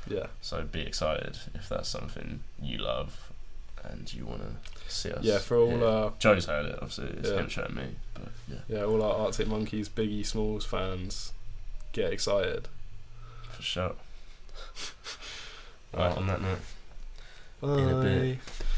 Yeah. So be excited if that's something you love and you want to see us. Yeah, for all our... Joe's heard it, obviously. It's him showing me. But yeah, all our Arctic Monkeys, Biggie Smalls fans, get excited. For sure. Right, on that note. Bye. In a bit.